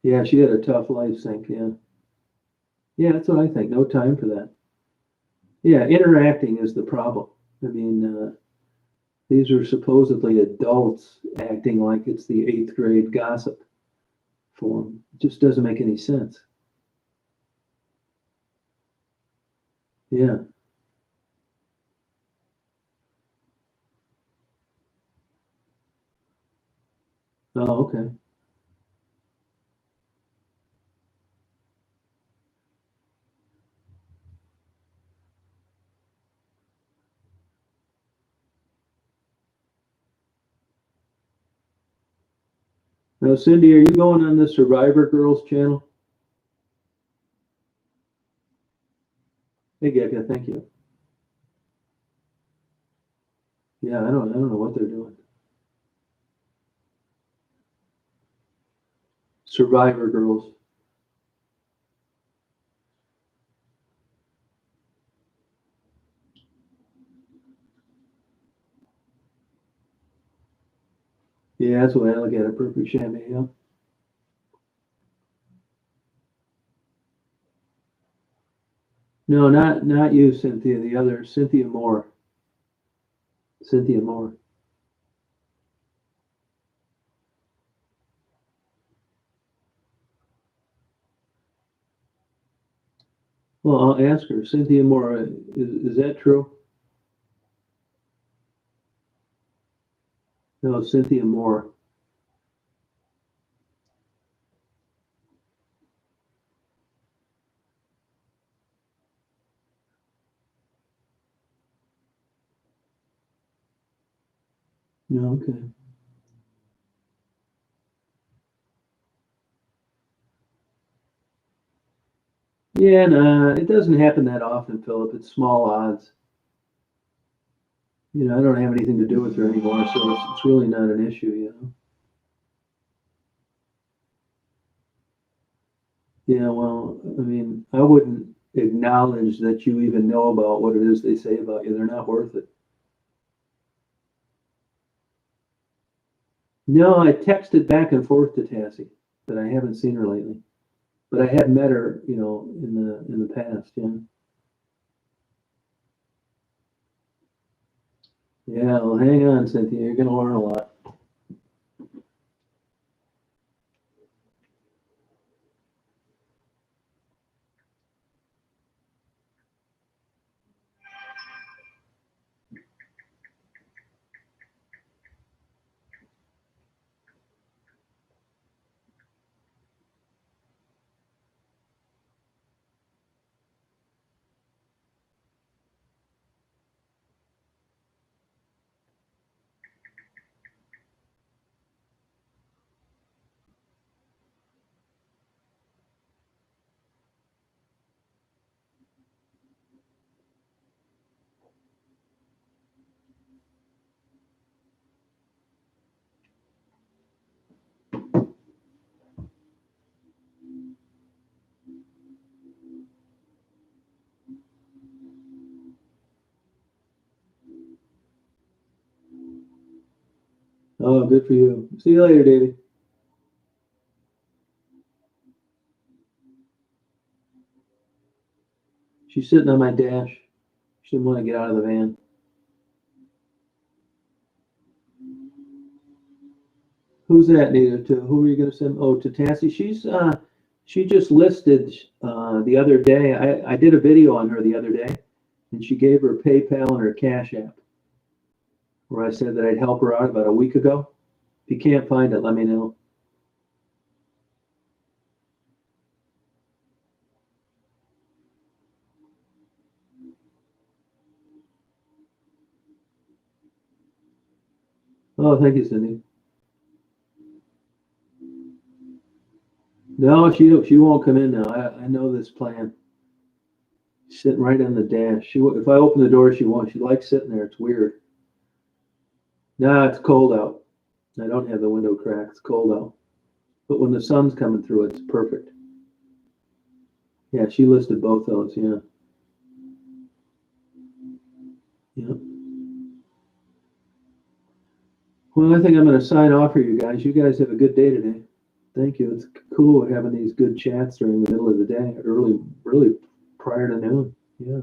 Yeah, she had a tough life, Sink. Yeah. Yeah, that's what I think. No time for that. Yeah, interacting is the problem. I mean, these are supposedly adults acting like it's the eighth grade gossip form. It just doesn't make any sense. Yeah. Oh, okay. Now, Cindy, are you going on the Survivor Girls channel? Hey, Gekka, thank you. Yeah, I don't know what they're doing. Survivor Girls. Yeah, that's the way I look at it. Perfect chamois, yeah. No, not you, Cynthia. The other Cynthia Moore. Cynthia Moore. Well, I'll ask her. Cynthia Moore, is that true? No, Cynthia Moore. No, okay. Yeah, no, it doesn't happen that often, Philip. It's small odds. You know, I don't have anything to do with her anymore, so it's really not an issue, you know. Yeah, well, I mean, I wouldn't acknowledge that you even know about what it is they say about you. They're not worth it. No, I texted back and forth to Tassie, but I haven't seen her lately. But I have met her, you know, in the past, yeah. Yeah, well, hang on, Cynthia. You're gonna learn a lot. Oh, good for you. See you later, Davey. She's sitting on my dash. She didn't want to get out of the van. Who's that, Nita? To who are you going to send? Oh, to Tassie. She just listed the other day. I did a video on her the other day, and she gave her PayPal and her Cash App, where I said that I'd help her out about a week ago. If you can't find it, let me know. Oh, thank you, Cindy. No, she won't come in now. I know this plan. She's sitting right on the dash. If I open the door, she won't. She likes sitting there. It's weird. Nah, it's cold out. I don't have the window cracked. It's cold out. But when the sun's coming through, it's perfect. Yeah, she listed both those. Yeah. Yeah. Well, I think I'm going to sign off for you guys. You guys have a good day today. Thank you. It's cool having these good chats during the middle of the day, early, really prior to noon. Yeah.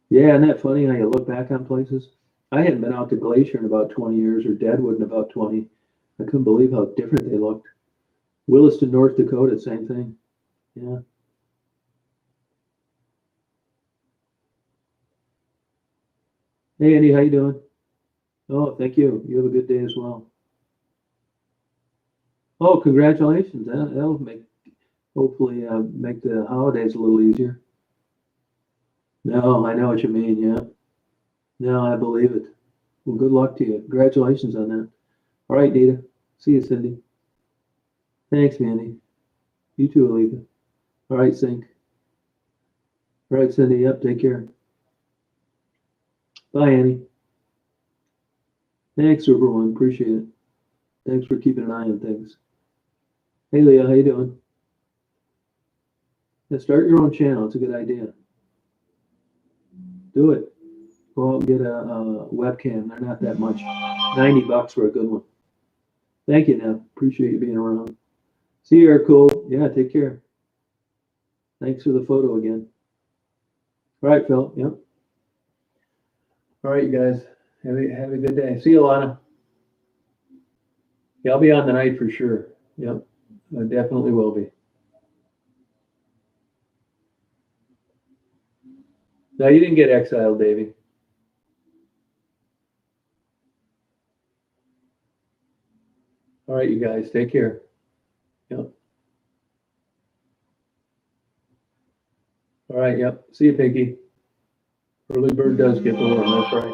Yeah, isn't that funny how you look back on places? I hadn't been out to Glacier in about 20 years, or Deadwood in about 20. I couldn't believe how different they looked. Williston, North Dakota, same thing. Yeah. Hey, Andy, how you doing? Oh, thank you. You have a good day as well. Oh, congratulations. That'll make hopefully make the holidays a little easier. No, I know what you mean. Yeah. No, I believe it. Well, good luck to you. Congratulations on that. All right, Dita. See you, Cindy. Thanks, Mandy. You too, Alika. All right, Sync. All right, Cindy. Yep. Take care. Bye, Annie. Thanks, everyone. Appreciate it. Thanks for keeping an eye on things. Hey, Leah. How you doing? Yeah, start your own channel. It's a good idea. Do it. Go out and get a webcam. They're not that much. $90 for a good one. Thank you, Nev. Appreciate you being around. See you, Cool. Yeah, take care. Thanks for the photo again. Bye, Annie. Thanks, everyone. Appreciate it. Thanks for keeping an eye on things. Hey, Leah. How you doing? Yeah, start your own channel. It's a good idea. Do it. Go out and get a webcam. They're not that much. $90 for a good one. Thank you, Nev. Appreciate you being around. See you, Cool. Yeah, take care. All right, Phil. Yep. All right, you guys. Have a good day. See you, Lana. Yeah, I'll be on the night for sure. Yep. I definitely will be. No, you didn't get exiled, Davey. All right, you guys. Take care. Yep. All right. Yep. See you, Pinky. Early bird does get the worm. That's right.